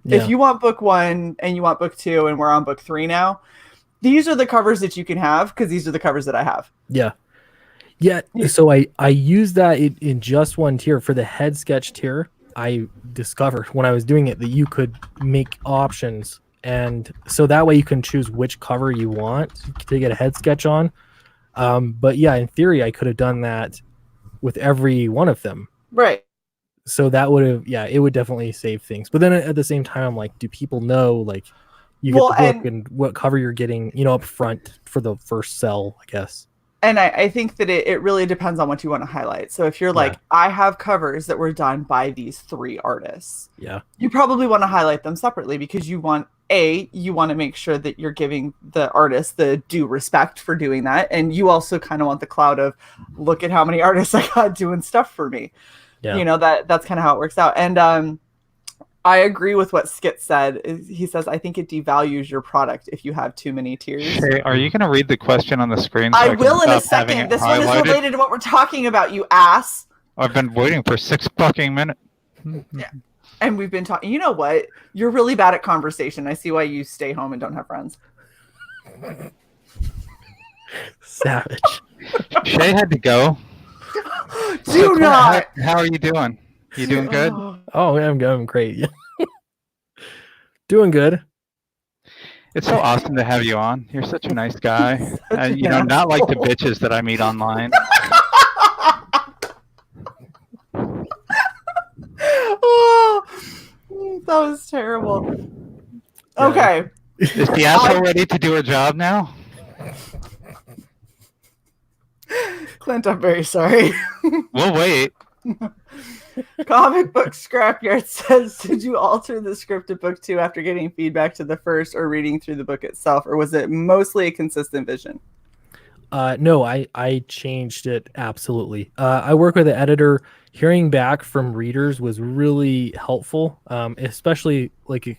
If you want book 1 and you want book 2 and we're on book 3 now, these are the covers that you can have, because these are the covers that I have. Yeah. So I use that in just one tier. For the head sketch tier, I discovered when I was doing it that you could make options, and so that way you can choose which cover you want to get a head sketch on. But yeah, in theory, I could have done that with every one of them. Right. So that would have, it would definitely save things. But then at the same time, I'm like, do people know, like, you get the book and what cover you're getting, up front for the first sell, I guess. And I think that it really depends on what you want to highlight. So if you're like, I have covers that were done by these 3 artists, you probably want to highlight them separately, because you want to make sure that you're giving the artist the due respect for doing that. And you also kind of want the clout of, look at how many artists I got doing stuff for me. Yeah. That's kind of how it works out. And I agree with what Skit said. He says, I think it devalues your product if you have too many tiers. Hey, are you going to read the question on the screen? So I will in a second. This one is related to what we're talking about, you ass. I've been waiting for 6 fucking minutes. Yeah. And we've been talking. You know what? You're really bad at conversation. I see why you stay home and don't have friends. Savage. Shae had to go. Do not. How are you doing? You doing good? Oh, I'm great. Doing good. It's so awesome to have you on. You're such a nice guy. Not like the bitches that I meet online. Oh, that was terrible. Okay. Is the asshole ready to do a job now? Clint, I'm very sorry. We'll wait. Comic Book Scrapyard says, did you alter the script of book 2 after getting feedback to the first or reading through the book itself, or was it mostly a consistent vision? No, I changed it. Absolutely. I work with an editor. Hearing back from readers was really helpful, especially like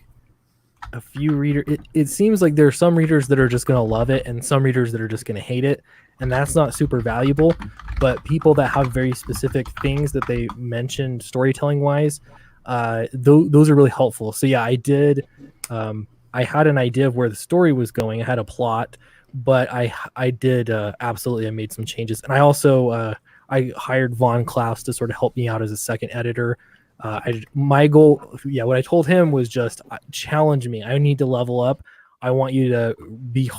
a few readers. It seems like there are some readers that are just going to love it and some readers that are just going to hate it. And that's not super valuable, but people that have very specific things that they mentioned storytelling wise, those are really helpful. So yeah, I did. I had an idea of where the story was going. I had a plot, but I did absolutely. I made some changes, and I also I hired Von Klaus to sort of help me out as a second editor. My goal, what I told him was just challenge me. I need to level up. I want you to be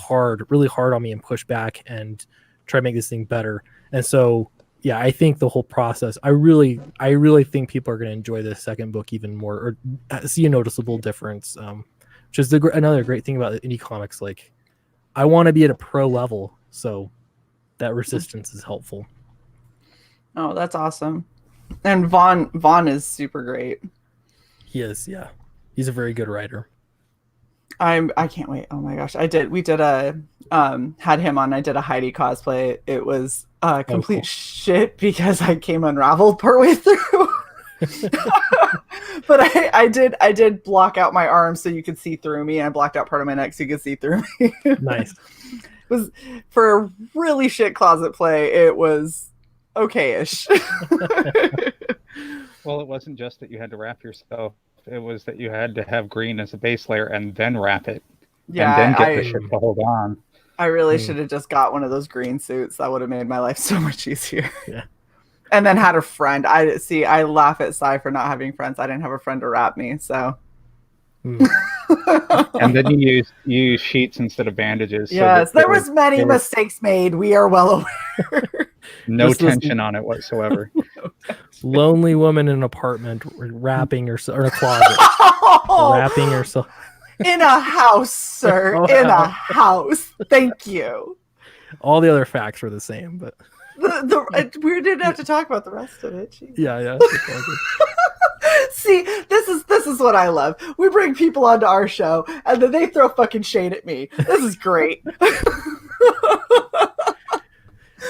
really hard on me and push back and try to make this thing better. And so, yeah, I think the whole process, I really think people are going to enjoy this second book even more, or see a noticeable difference, which is another great thing about indie comics. Like, I want to be at a pro level, so that resistance is helpful. Oh, that's awesome. And Vaughn is super great. He is, yeah. He's a very good writer. I can't wait. Oh my gosh. We did a had him on. I did a Heidi cosplay. It was complete cool. shit because I came unraveled partway through. But I did block out my arms so you could see through me, and I blocked out part of my neck so you could see through me. Nice. It was for a really shit closet play. It was okay-ish. Well, it wasn't just that you had to wrap yourself. It was that you had to have green as a base layer and then wrap it. Yeah, and then get the shit to hold on. I really should have just got one of those green suits. That would have made my life so much easier. Yeah. And then had a friend. I laugh at Cy for not having friends. I didn't have a friend to wrap me, so. And then you use sheets instead of bandages. Yes, there was many mistakes made. We are well aware. No tension on it whatsoever. Lonely woman in an apartment wrapping herself, or in a closet, wrapping herself. In a house, sir. In a house. Thank you. All the other facts were the same, but we didn't have to talk about the rest of it. Jeez. Yeah. See, this is what I love. We bring people onto our show, and then they throw fucking shade at me. This is great.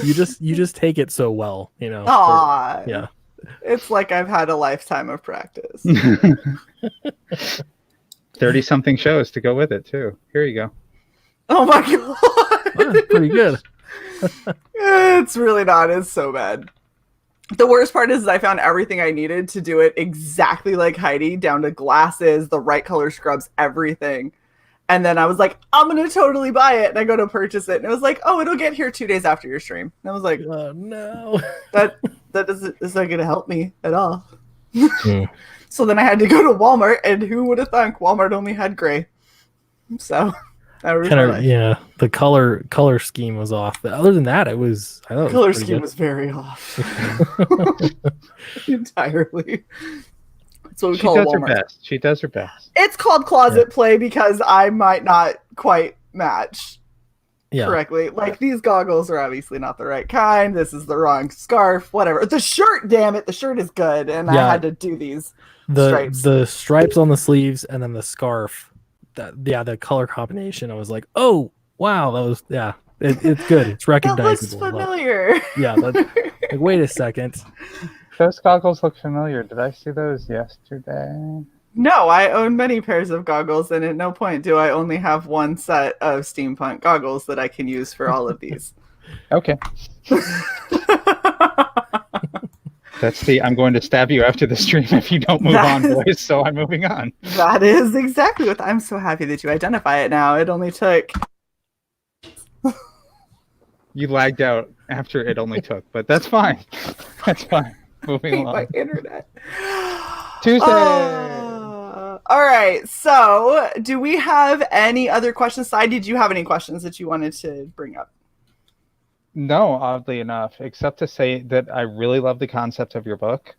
You just take it so well, you know. Aww. Yeah. It's like I've had a lifetime of practice. 30-something shows to go with it too. Here you go. Oh my god. That's pretty good. It's really not. It's so bad. The worst part is I found everything I needed to do it exactly like Heidi, down to glasses, the right color scrubs, everything. And then I was like, I'm going to totally buy it. And I go to purchase it. And it was like, oh, it'll get here 2 days after your stream. And I was like, oh, no. That's not going to help me at all. So then I had to go to Walmart. And who would have thunk Walmart only had gray? So that was the color scheme was off. But other than that, I thought the color scheme was very off. Entirely. That's what we call Walmart. Her best. She does her best. It's called closet play because I might not quite match correctly. Like, these goggles are obviously not the right kind. This is the wrong scarf. Whatever. The shirt, damn it. The shirt is good. And I had to do these stripes. The stripes on the sleeves and then the scarf. The color combination. I was like, oh, wow. That was, it's good. It's recognizable. That looks familiar. Like, wait a second. Those goggles look familiar. Did I see those yesterday? No, I own many pairs of goggles, and at no point do I only have one set of steampunk goggles that I can use for all of these. Okay. That's I'm going to stab you after the stream if you don't move on, boys, so I'm moving on. That is exactly what I'm so happy that you identify it now. It only took... You lagged out after it only took, but that's fine. That's fine. Moving along. My internet. Tuesday. All right. So, do we have any other questions? Cy, did you have any questions that you wanted to bring up? No, oddly enough, except to say that I really love the concept of your book.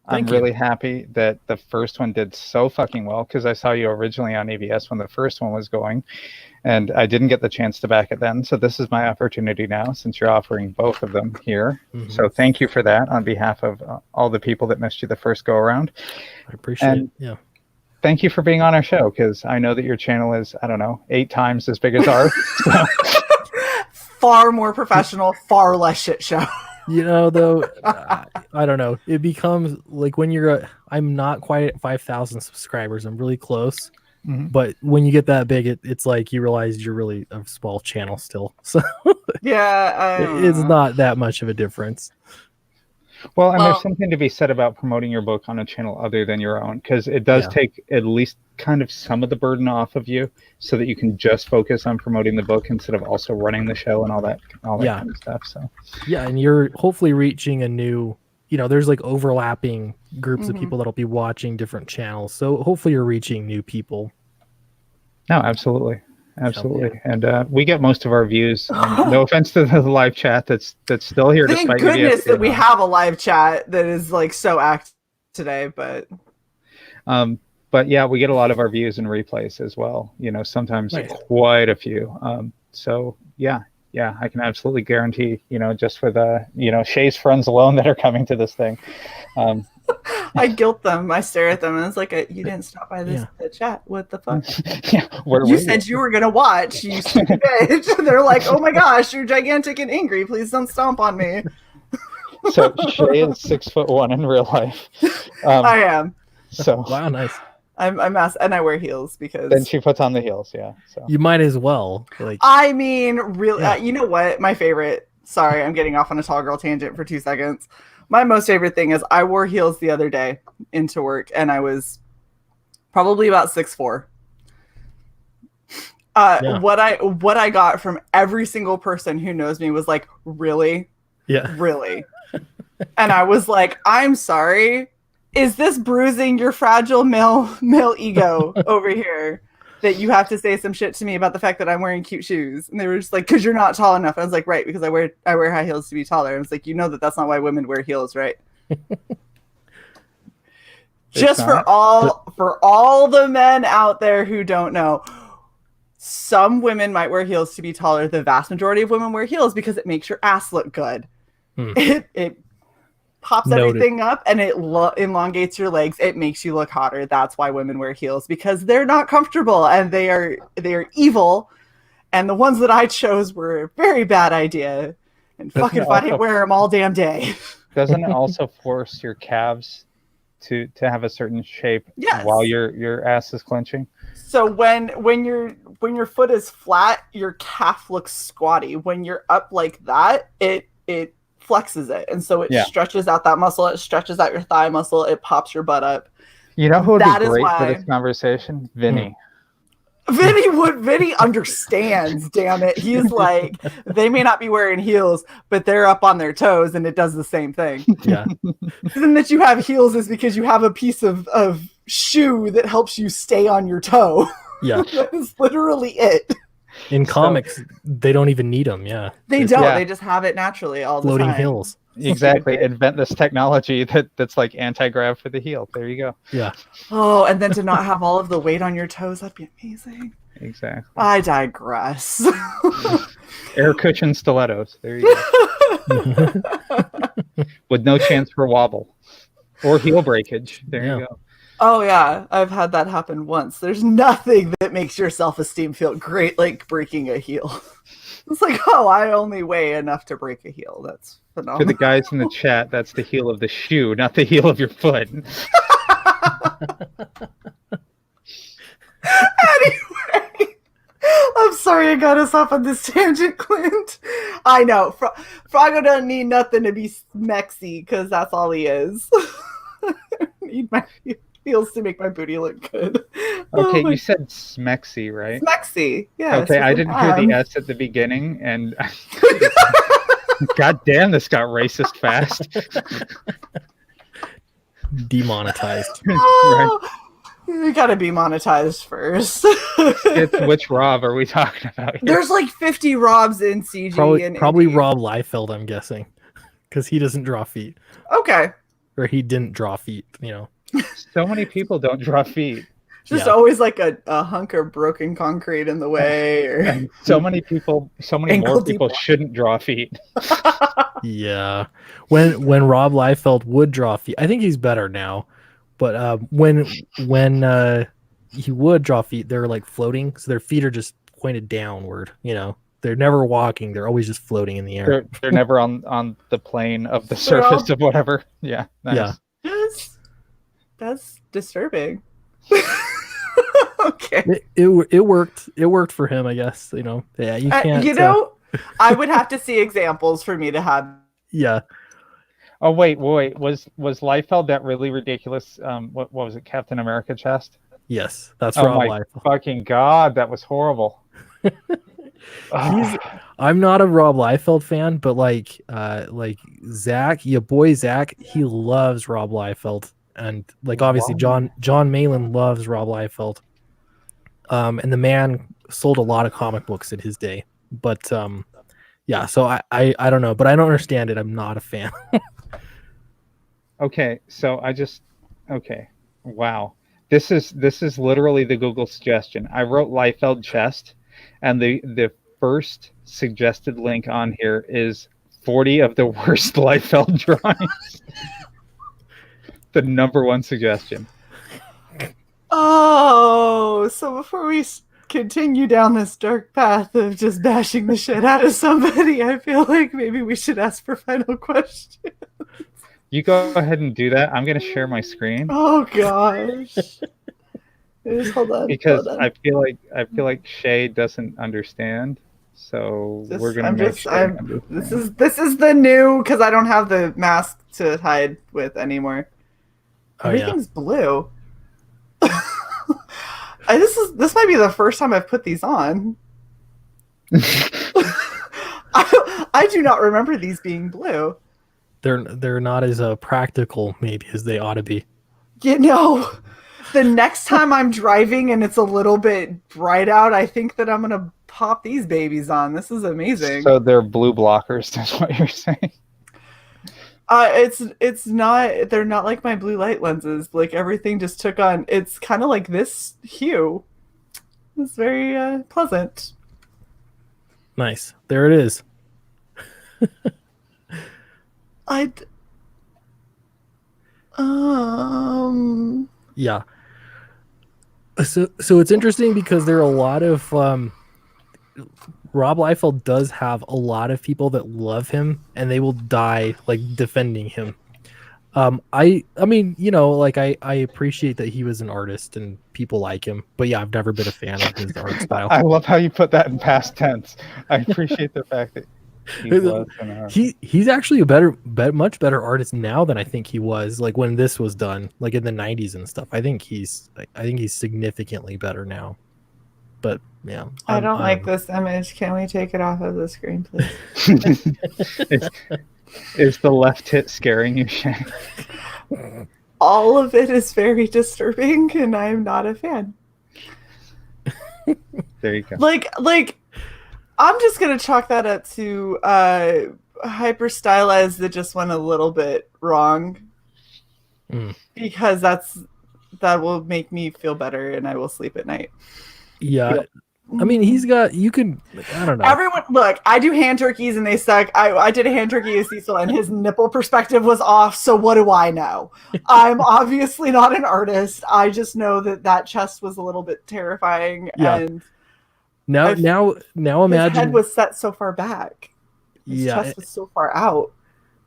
I'm really happy that the first one did so fucking well because I saw you originally on ABS when the first one was going, and I didn't get the chance to back it then. So this is my opportunity now since you're offering both of them here. Mm-hmm. So thank you for that on behalf of all the people that missed you the first go around. I appreciate it. Yeah. Thank you for being on our show because I know that your channel is, 8 times as big as ours. So. Far more professional, far less shit show. Though, I don't know. It becomes like when I'm not quite at 5,000 subscribers. I'm really close. Mm-hmm. But when you get that big, it's like you realize you're really a small channel still. So it's not that much of a difference. Well, and there's something to be said about promoting your book on a channel other than your own, because it does take at least kind of some of the burden off of you so that you can just focus on promoting the book instead of also running the show and all that kind of stuff. So and you're hopefully reaching a new, there's like overlapping groups of people that'll be watching different channels. So hopefully you're reaching new people. No, absolutely. Absolutely. And we get most of our views. No offense to the live chat that's still here. Thank goodness that we have a live chat that is like so active today. But yeah, we get a lot of our views and replays as well. Sometimes quite a few. So yeah, I can absolutely guarantee, just for the, Shae's friends alone that are coming to this thing. I guilt them. I stare at them, and it's like, you didn't stop by this the chat. What the fuck? You said you were gonna watch, you stupid bitch. And they're like, oh my gosh, you're gigantic and angry. Please don't stomp on me. So Shae is 6'1" in real life. I am. So wow, nice. I'm and I wear heels because. Then she puts on the heels, yeah. So you might as well. Like, I mean, really, you know what? My favorite. Sorry, I'm getting off on a tall girl tangent for 2 seconds. My most favorite thing is I wore heels the other day into work, and I was probably about 6'4". What I got from every single person who knows me was like, really? Yeah. Really? And I was like, I'm sorry. Is this bruising your fragile male ego over here that you have to say some shit to me about the fact that I'm wearing cute shoes? And they were just like, because you're not tall enough. I was like, right, because I wear high heels to be taller. And I was like, you know that's not why women wear heels, right? Just for all the men out there who don't know, some women might wear heels to be taller. The vast majority of women wear heels because it makes your ass look good. It pops everything up and it elongates your legs. It makes you look hotter. That's why women wear heels, because they're not comfortable and they are evil. And the ones that I chose were a very bad idea. And fucking if I didn't wear them all damn day. Doesn't it also force your calves to have a certain shape while your ass is clenching? So when your foot is flat, your calf looks squatty. When you're up like that, it flexes it, and so it stretches out that muscle. It stretches out your thigh muscle. It pops your butt up. You know who would be great for this conversation? Vinny. Vinny understands. Damn it, he's like, they may not be wearing heels, but they're up on their toes, and it does the same thing. Yeah. And that you have heels is because you have a piece of shoe that helps you stay on your toe. Yeah, that is literally it. In comics, they don't even need them. Yeah, they don't. Yeah. They just have it naturally all the time. Floating heels. Exactly. Invent this technology that's like anti-grav for the heel. There you go. Yeah. Oh, and then to not have all of the weight on your toes, that'd be amazing. Exactly. I digress. Air cushion stilettos. There you go. With no chance for wobble or heel breakage. There you go. Oh, yeah. I've had that happen once. There's nothing that makes your self-esteem feel great like breaking a heel. It's like, oh, I only weigh enough to break a heel. That's phenomenal. For the guys in the chat, that's the heel of the shoe, not the heel of your foot. Anyway, I'm sorry I got us off on this tangent, Clint. I know. Froggo doesn't need nothing to be smexy, because that's all he is. I need my heels to make my booty look good. Okay, you said smexy, right? Smexy, yeah. Okay, I didn't hear the S at the beginning, and God damn, this got racist fast. Demonetized. Oh, right. We gotta be monetized first. Which Rob are we talking about here? There's like 50 Robs in CG. Probably Rob Liefeld, I'm guessing, because he doesn't draw feet. Okay. Or he didn't draw feet, you know. So many people don't draw feet. Just always like a hunk of broken concrete in the way. Or... And so many more people shouldn't draw feet. Yeah. When Rob Liefeld would draw feet, I think he's better now. But when he would draw feet, they're like floating, so their feet are just pointed downward. You know, they're never walking; they're always just floating in the air. They're never on the plane of the surface of whatever. Yeah, nice. Yeah. That's disturbing. Okay. It worked. It worked for him, I guess. You know, yeah. You can't. I would have to see examples for me to have. Yeah. Oh wait. Was Liefeld that really ridiculous? What was it? Captain America chest? Yes, that's Rob Liefeld. Fucking God, that was horrible. I'm not a Rob Liefeld fan, but like Zach, your boy Zach, he loves Rob Liefeld, and like obviously John Malin loves Rob Liefeld. And the man sold a lot of comic books in his day, but yeah. So I don't know, but I don't understand it. I'm not a fan. Okay, so wow. This is literally the Google suggestion. I wrote Liefeld chest, and the first suggested link on here is 40 of the worst Liefeld drawings. the number one suggestion. Oh, so before we continue down this dark path of just bashing the shit out of somebody, I feel like maybe we should ask for final question. You go ahead and do that. I'm going to share my screen. Oh gosh. Just hold on. Because hold on. I feel like Shae doesn't understand. So we're going to make sure. This is the new, because I don't have the mask to hide with anymore. Oh, Everything's blue. This might be the first time I've put these on. I do not remember these being blue. They're not as practical maybe as they ought to be. You know, the next time I'm driving and it's a little bit bright out, I think that I'm gonna pop these babies on. This is amazing. So they're blue blockers. That's what you're saying. It's not. They're not like my blue light lenses. Like everything just took on. It's kind of like this hue. It's very pleasant. Nice. There it is. Yeah. So it's interesting because there are a lot of Rob Liefeld does have a lot of people that love him and they will die like defending him. I mean, you know, like I appreciate that he was an artist and people like him, but yeah, I've never been a fan of his art style. I love how you put that in past tense. I appreciate the fact that he was an artist. He's actually a much better artist now than I think he was like when this was done, like in the 90s and stuff. I think he's significantly better now. But yeah, I don't like this image. Can we take it off of the screen, please? Is the left tit scaring you, Shae? All of it is very disturbing, and I'm not a fan. There you go. Like, I'm just gonna chalk that up to hyper stylized that just went a little bit wrong, because that will make me feel better, and I will sleep at night. Yeah. I mean, I don't know. Everyone, look, I do hand turkeys and they suck. I did a hand turkey with Cecil and his nipple perspective was off. So what do I know? I'm obviously not an artist. I just know that chest was a little bit terrifying. Yeah. And now imagine his head was set so far back. His chest was so far out.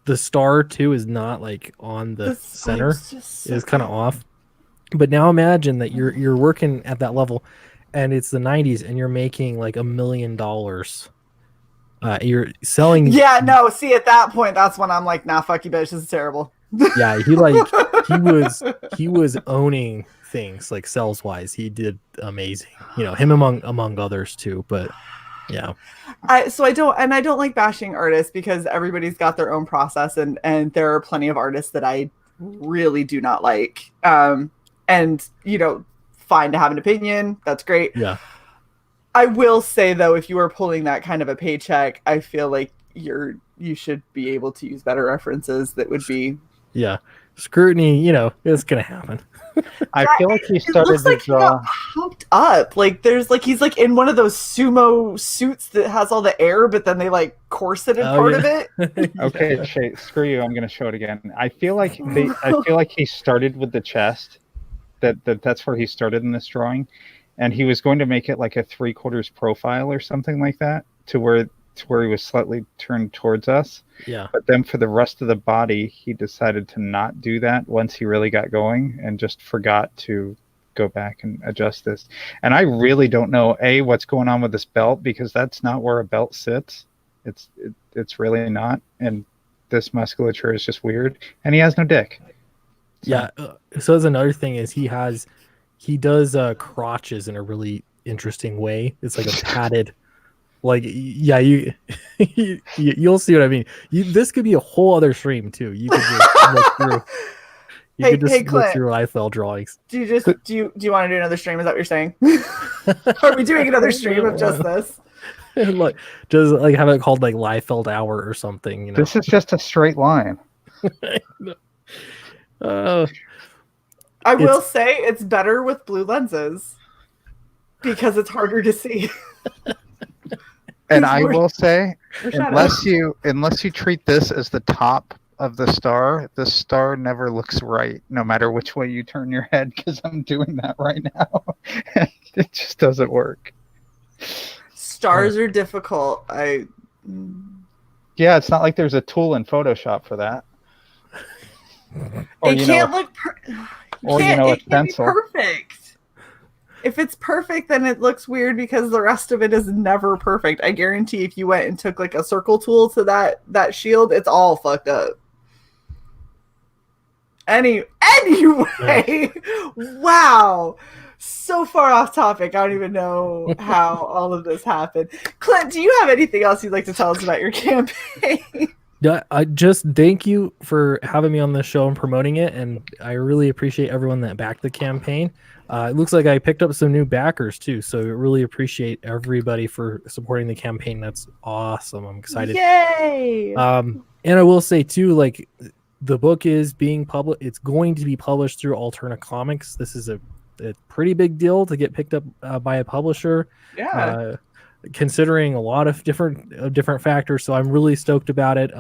The star too is not like on the center. It's kind of off. But now imagine that you're working at that level. And it's the 90s, and you're making like $1 million. You're selling. Yeah, no. See, at that point, that's when I'm like, nah, fuck you, bitch. This is terrible. Yeah, he was owning things like sales wise. He did amazing. You know, him among others too. But yeah, I don't like bashing artists because everybody's got their own process, and there are plenty of artists that I really do not like. And you know. Fine to have an opinion. That's great. Yeah. I will say though, if you are pulling that kind of a paycheck, I feel like you should be able to use better references that would be. Yeah. Scrutiny, you know, it's gonna happen. I feel like he started to draw. He got pumped up. Like there's like he's like in one of those sumo suits that has all the air, but then they like corseted part of it. Okay, Shae, screw you. I'm gonna show it again. I feel like he started with the chest. That's where he started in this drawing, and he was going to make it like a 3/4 profile or something like that to where he was slightly turned towards us. Yeah. But then for the rest of the body, he decided to not do that once he really got going and just forgot to go back and adjust this. And I really don't know what's going on with this belt, because that's not where a belt sits. It's really not, and this musculature is just weird, and he has no dick. Yeah. So that's another thing is he does crotches in a really interesting way. It's like a padded, like, yeah, you'll see what I mean. This could be a whole other stream too. You could just look through. You could just look through Liefeld drawings. Do you want to do another stream? Is that what you're saying? Are we doing another stream of just this? Like, just like have it called like Liefeld Hour or something. You know? This is just a straight line. I will say it's better with blue lenses because it's harder to see. And I will say, unless you treat this as the top of the star never looks right, no matter which way you turn your head, because I'm doing that right now. It just doesn't work. Stars are difficult. Yeah, it's not like there's a tool in Photoshop for that. Or, it can't look a be pencil. perfect. If it's perfect, then it looks weird because the rest of it is never perfect. I guarantee if you went and took like a circle tool to that shield, it's all fucked up. Anyway, wow. So far off topic. I don't even know how all of this happened. Clint, do you have anything else you'd like to tell us about your campaign? I just thank you for having me on the show and promoting it, and I really appreciate everyone that backed the campaign. It looks like I picked up some new backers too, so I really appreciate everybody for supporting the campaign. That's awesome. I'm excited. Yay! And I will say too, like, the book is being published. It's going to be published through Alterna Comics. This is a pretty big deal to get picked up by a publisher. Yeah. Considering a lot of different factors, so I'm really stoked about it.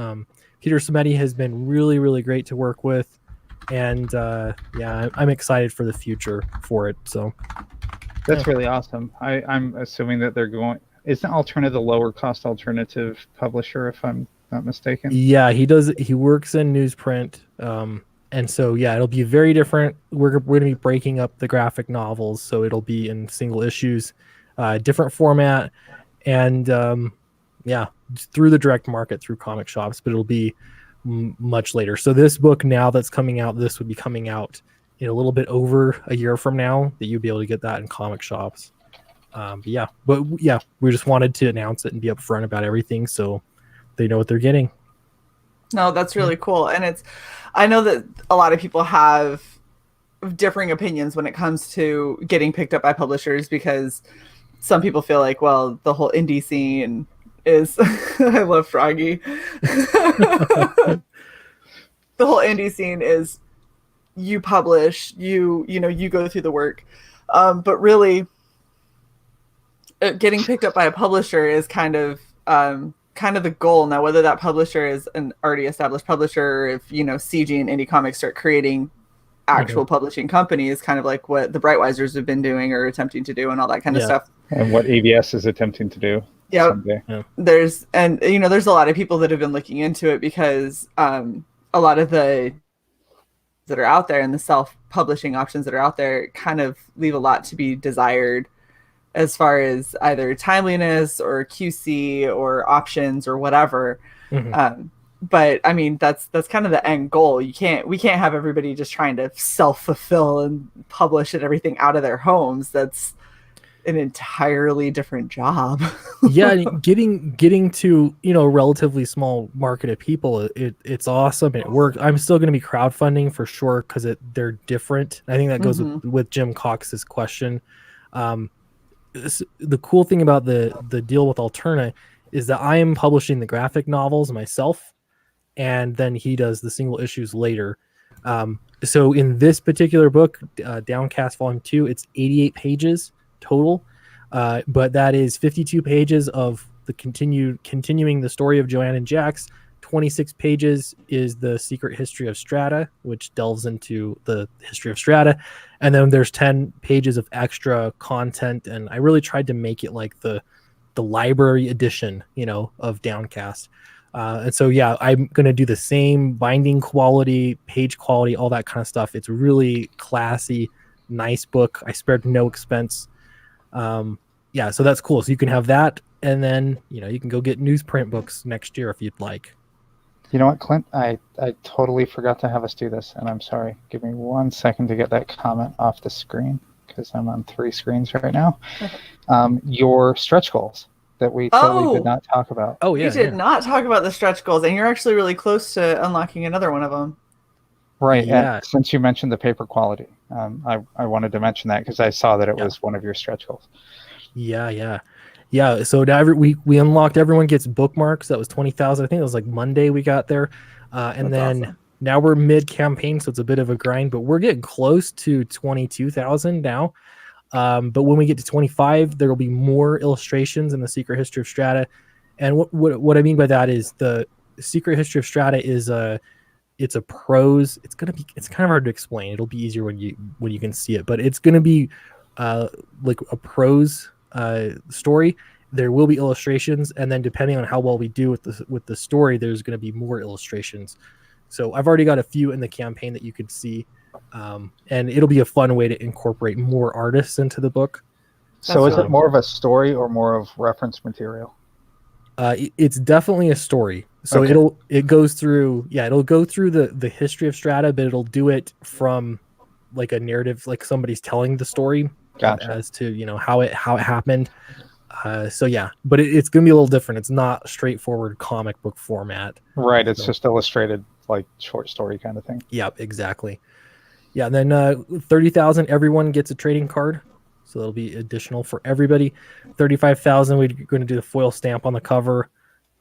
Peter Simeti has been really, really great to work with, and I'm excited for the future for it. So that's really awesome. I'm assuming that they're going. Isn't Alterna the lower cost alternative publisher, if I'm not mistaken? Yeah, he does. He works in newsprint, and so it'll be very different. We're going to be breaking up the graphic novels, so it'll be in single issues, different format. And through the direct market, through comic shops, but it'll be much later. So this book now that's coming out, this would be coming out in a little bit over a year from now, that you'd be able to get that in comic shops. We just wanted to announce it and be upfront about everything so they know what they're getting. No, that's really cool. And I know that a lot of people have differing opinions when it comes to getting picked up by publishers, because some people feel like, well, the whole indie scene is I love Froggy. The whole indie scene is you publish, you go through the work. But really getting picked up by a publisher is kind of the goal. Now, whether that publisher is an already established publisher, or if CG and Indie Comics start creating actual publishing companies, kind of like what the Brightwisers have been doing or attempting to do, and all that kind of stuff. And what ABS is attempting to do. Someday. Yeah. There's a lot of people that have been looking into it, because a lot of the that are out there and the self-publishing options that are out there kind of leave a lot to be desired, as far as either timeliness or QC or options or whatever. But I mean, that's kind of the end goal. We can't have everybody just trying to self-fulfill and publish and everything out of their homes. That's an entirely different job. Getting to a relatively small market of people, it's awesome. It works. I'm still going to be crowdfunding for sure, because they're different. I think that goes with Jim Cox's question. The cool thing about the deal with Alterna is that I am publishing the graphic novels myself, and then he does the single issues later. So in this particular book, Downcast Volume 2, it's 88 pages total, but that is 52 pages of the continuing the story of Joanne and Jax. 26 pages is the Secret History of Strata, which delves into the history of Strata, and then there's 10 pages of extra content, and I really tried to make it like the library edition of Downcast. And so I'm going to do the same binding quality, page quality, all that kind of stuff. It's really classy, nice book. I spared no expense. So that's cool. So you can have that, and then you can go get newsprint books next year if you'd like. You know what, Clint? I totally forgot to have us do this, and I'm sorry. Give me 1 second to get that comment off the screen, because I'm on 3 screens right now. Your stretch goals that we totally did not talk about. Oh, yeah. We did not talk about the stretch goals, and you're actually really close to unlocking another one of them. Right. Yeah. And since you mentioned the paper quality, I wanted to mention that, because I saw that it was one of your stretch goals. Yeah, so now we unlocked, everyone gets bookmarks. That was 20,000. I think it was like Monday we got there. And then awesome. Now we're mid-campaign, so it's a bit of a grind, but we're getting close to 22,000 now. But when we get to 25, there will be more illustrations in the Secret History of Strata. And what I mean by that is the Secret History of Strata is It's a prose. It's kind of hard to explain. It'll be easier when you can see it, but it's gonna be like a prose story. There will be illustrations, and then depending on how well we do with the story, there's going to be more illustrations. So I've already got a few in the campaign that you could see, and it'll be a fun way to incorporate more artists into the book. So is it more of a story or more of reference material? It's definitely a story. So Okay. it'll go through the history of Strata, but it'll do it from like a narrative, like somebody's telling the story. Gotcha. As to how it happened. So yeah, but it's gonna be a little different. It's not straightforward comic book format. Right. It's just illustrated, like short story kind of thing. Yep, exactly. Yeah, and then 30,000, everyone gets a trading card, so that'll be additional for everybody. 35,000, we're going to do the foil stamp on the cover,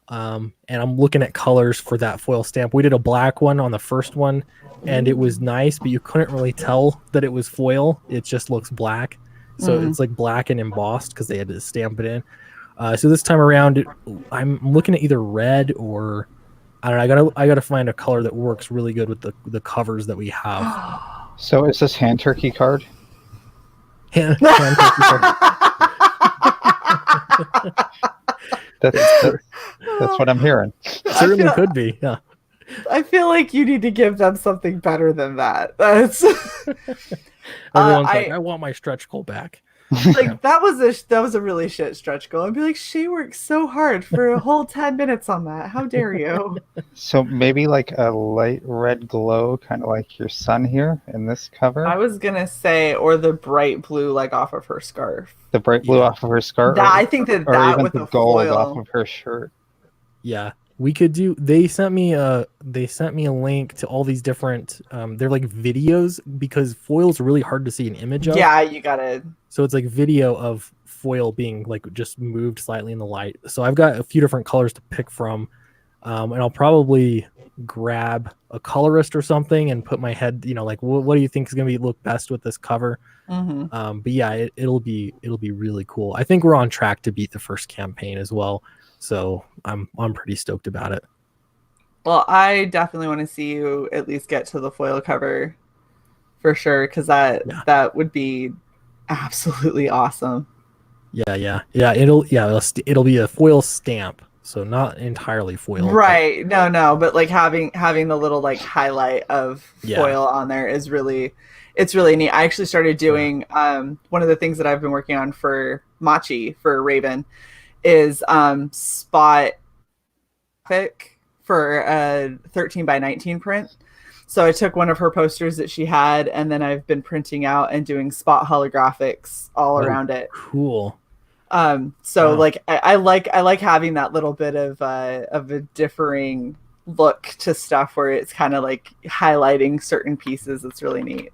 and I'm looking at colors for that foil stamp. We did a black one on the first one, and it was nice, but you couldn't really tell that it was foil. It just looks black. So it's like black and embossed because they had to stamp it in. So this time around, I'm looking at either red or I don't know. I gotta find a color that works really good with the covers that we have. So is this hand turkey card? Hand turkey card. That's what I'm hearing. Certainly could be. Yeah. I feel like you need to give them something better than that. That's Everyone's like, I want my stretch goal back. like that was a really shit stretch goal. I'd be like, she worked so hard for a whole 10 minutes on that. How dare you? So maybe like a light red glow, kind of like your sun here in this cover. I was gonna say, or the bright blue, like off of her scarf. The bright blue off of her scarf. I think that or even with the the gold foil. off of her shirt. Yeah. We could do. They sent me a link to all these different. They're like videos because foil's really hard to see an image of. Yeah, you gotta. So it's like video of foil being like just moved slightly in the light. So I've got a few different colors to pick from, and I'll probably grab a colorist or something and put my head. Like what do you think is gonna look best with this cover? Mm-hmm. But yeah, it'll be really cool. I think we're on track to beat the first campaign as well. So I'm pretty stoked about it. Well, I definitely want to see you at least get to the foil cover for sure, because that would be absolutely awesome. Yeah. It'll be a foil stamp, so not entirely foil. Right? No, but like having the little like highlight of foil on there is really, it's really neat. I actually started doing one of the things that I've been working on for Machi for Raven is spot graphic for a 13 by 19 print. So I took one of her posters that she had, and then I've been printing out and doing spot holographics all around it. Cool. So like I like having that little bit of a differing look to stuff where it's kind of like highlighting certain pieces. It's really neat.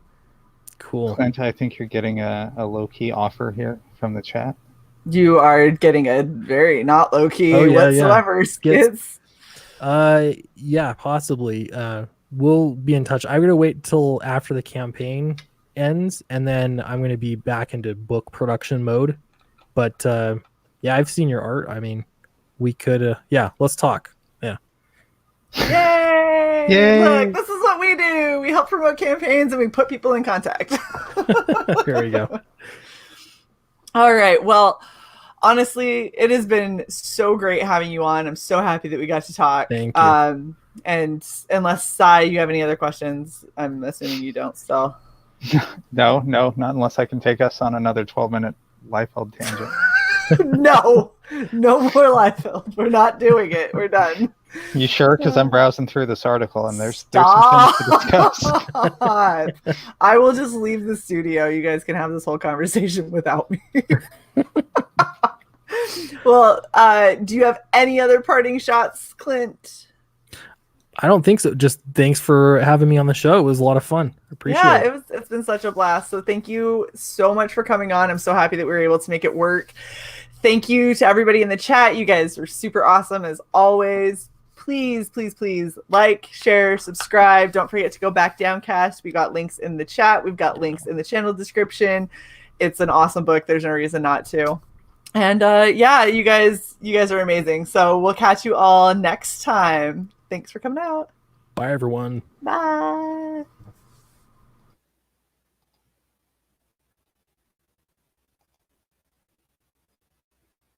Cool. Clint, I think you're getting a low-key offer here from the chat. You are getting a very not low-key whatsoever. Skits. Yeah, possibly. We'll be in touch. I'm gonna wait till after the campaign ends, and then I'm gonna be back into book production mode. But yeah, I've seen your art. I mean, we could let's talk. Yeah. Yay! Look, this is what we do. We help promote campaigns and we put people in contact. There we go. All right. Well, honestly, it has been so great having you on. I'm so happy that we got to talk. Thank you. And unless, Cy, you have any other questions, I'm assuming you don't still. No, not unless I can take us on another 12-minute Liefeld tangent. No more Liefeld. We're not doing it. We're done. You sure? Because I'm browsing through this article and there's some things to discuss. I will just leave the studio. You guys can have this whole conversation without me. Well, do you have any other parting shots, Clint? I don't think so. Just thanks for having me on the show. It was a lot of fun. Appreciate it. It's been such a blast. So thank you so much for coming on. I'm so happy that we were able to make it work. Thank you to everybody in the chat. You guys were super awesome as always. Please like, share, subscribe. Don't forget to go back Downcast. We got links in the chat. We've got links in the channel description. It's an awesome book. There's no reason not to. And you guys are amazing. So we'll catch you all next time. Thanks for coming out. Bye, everyone. Bye.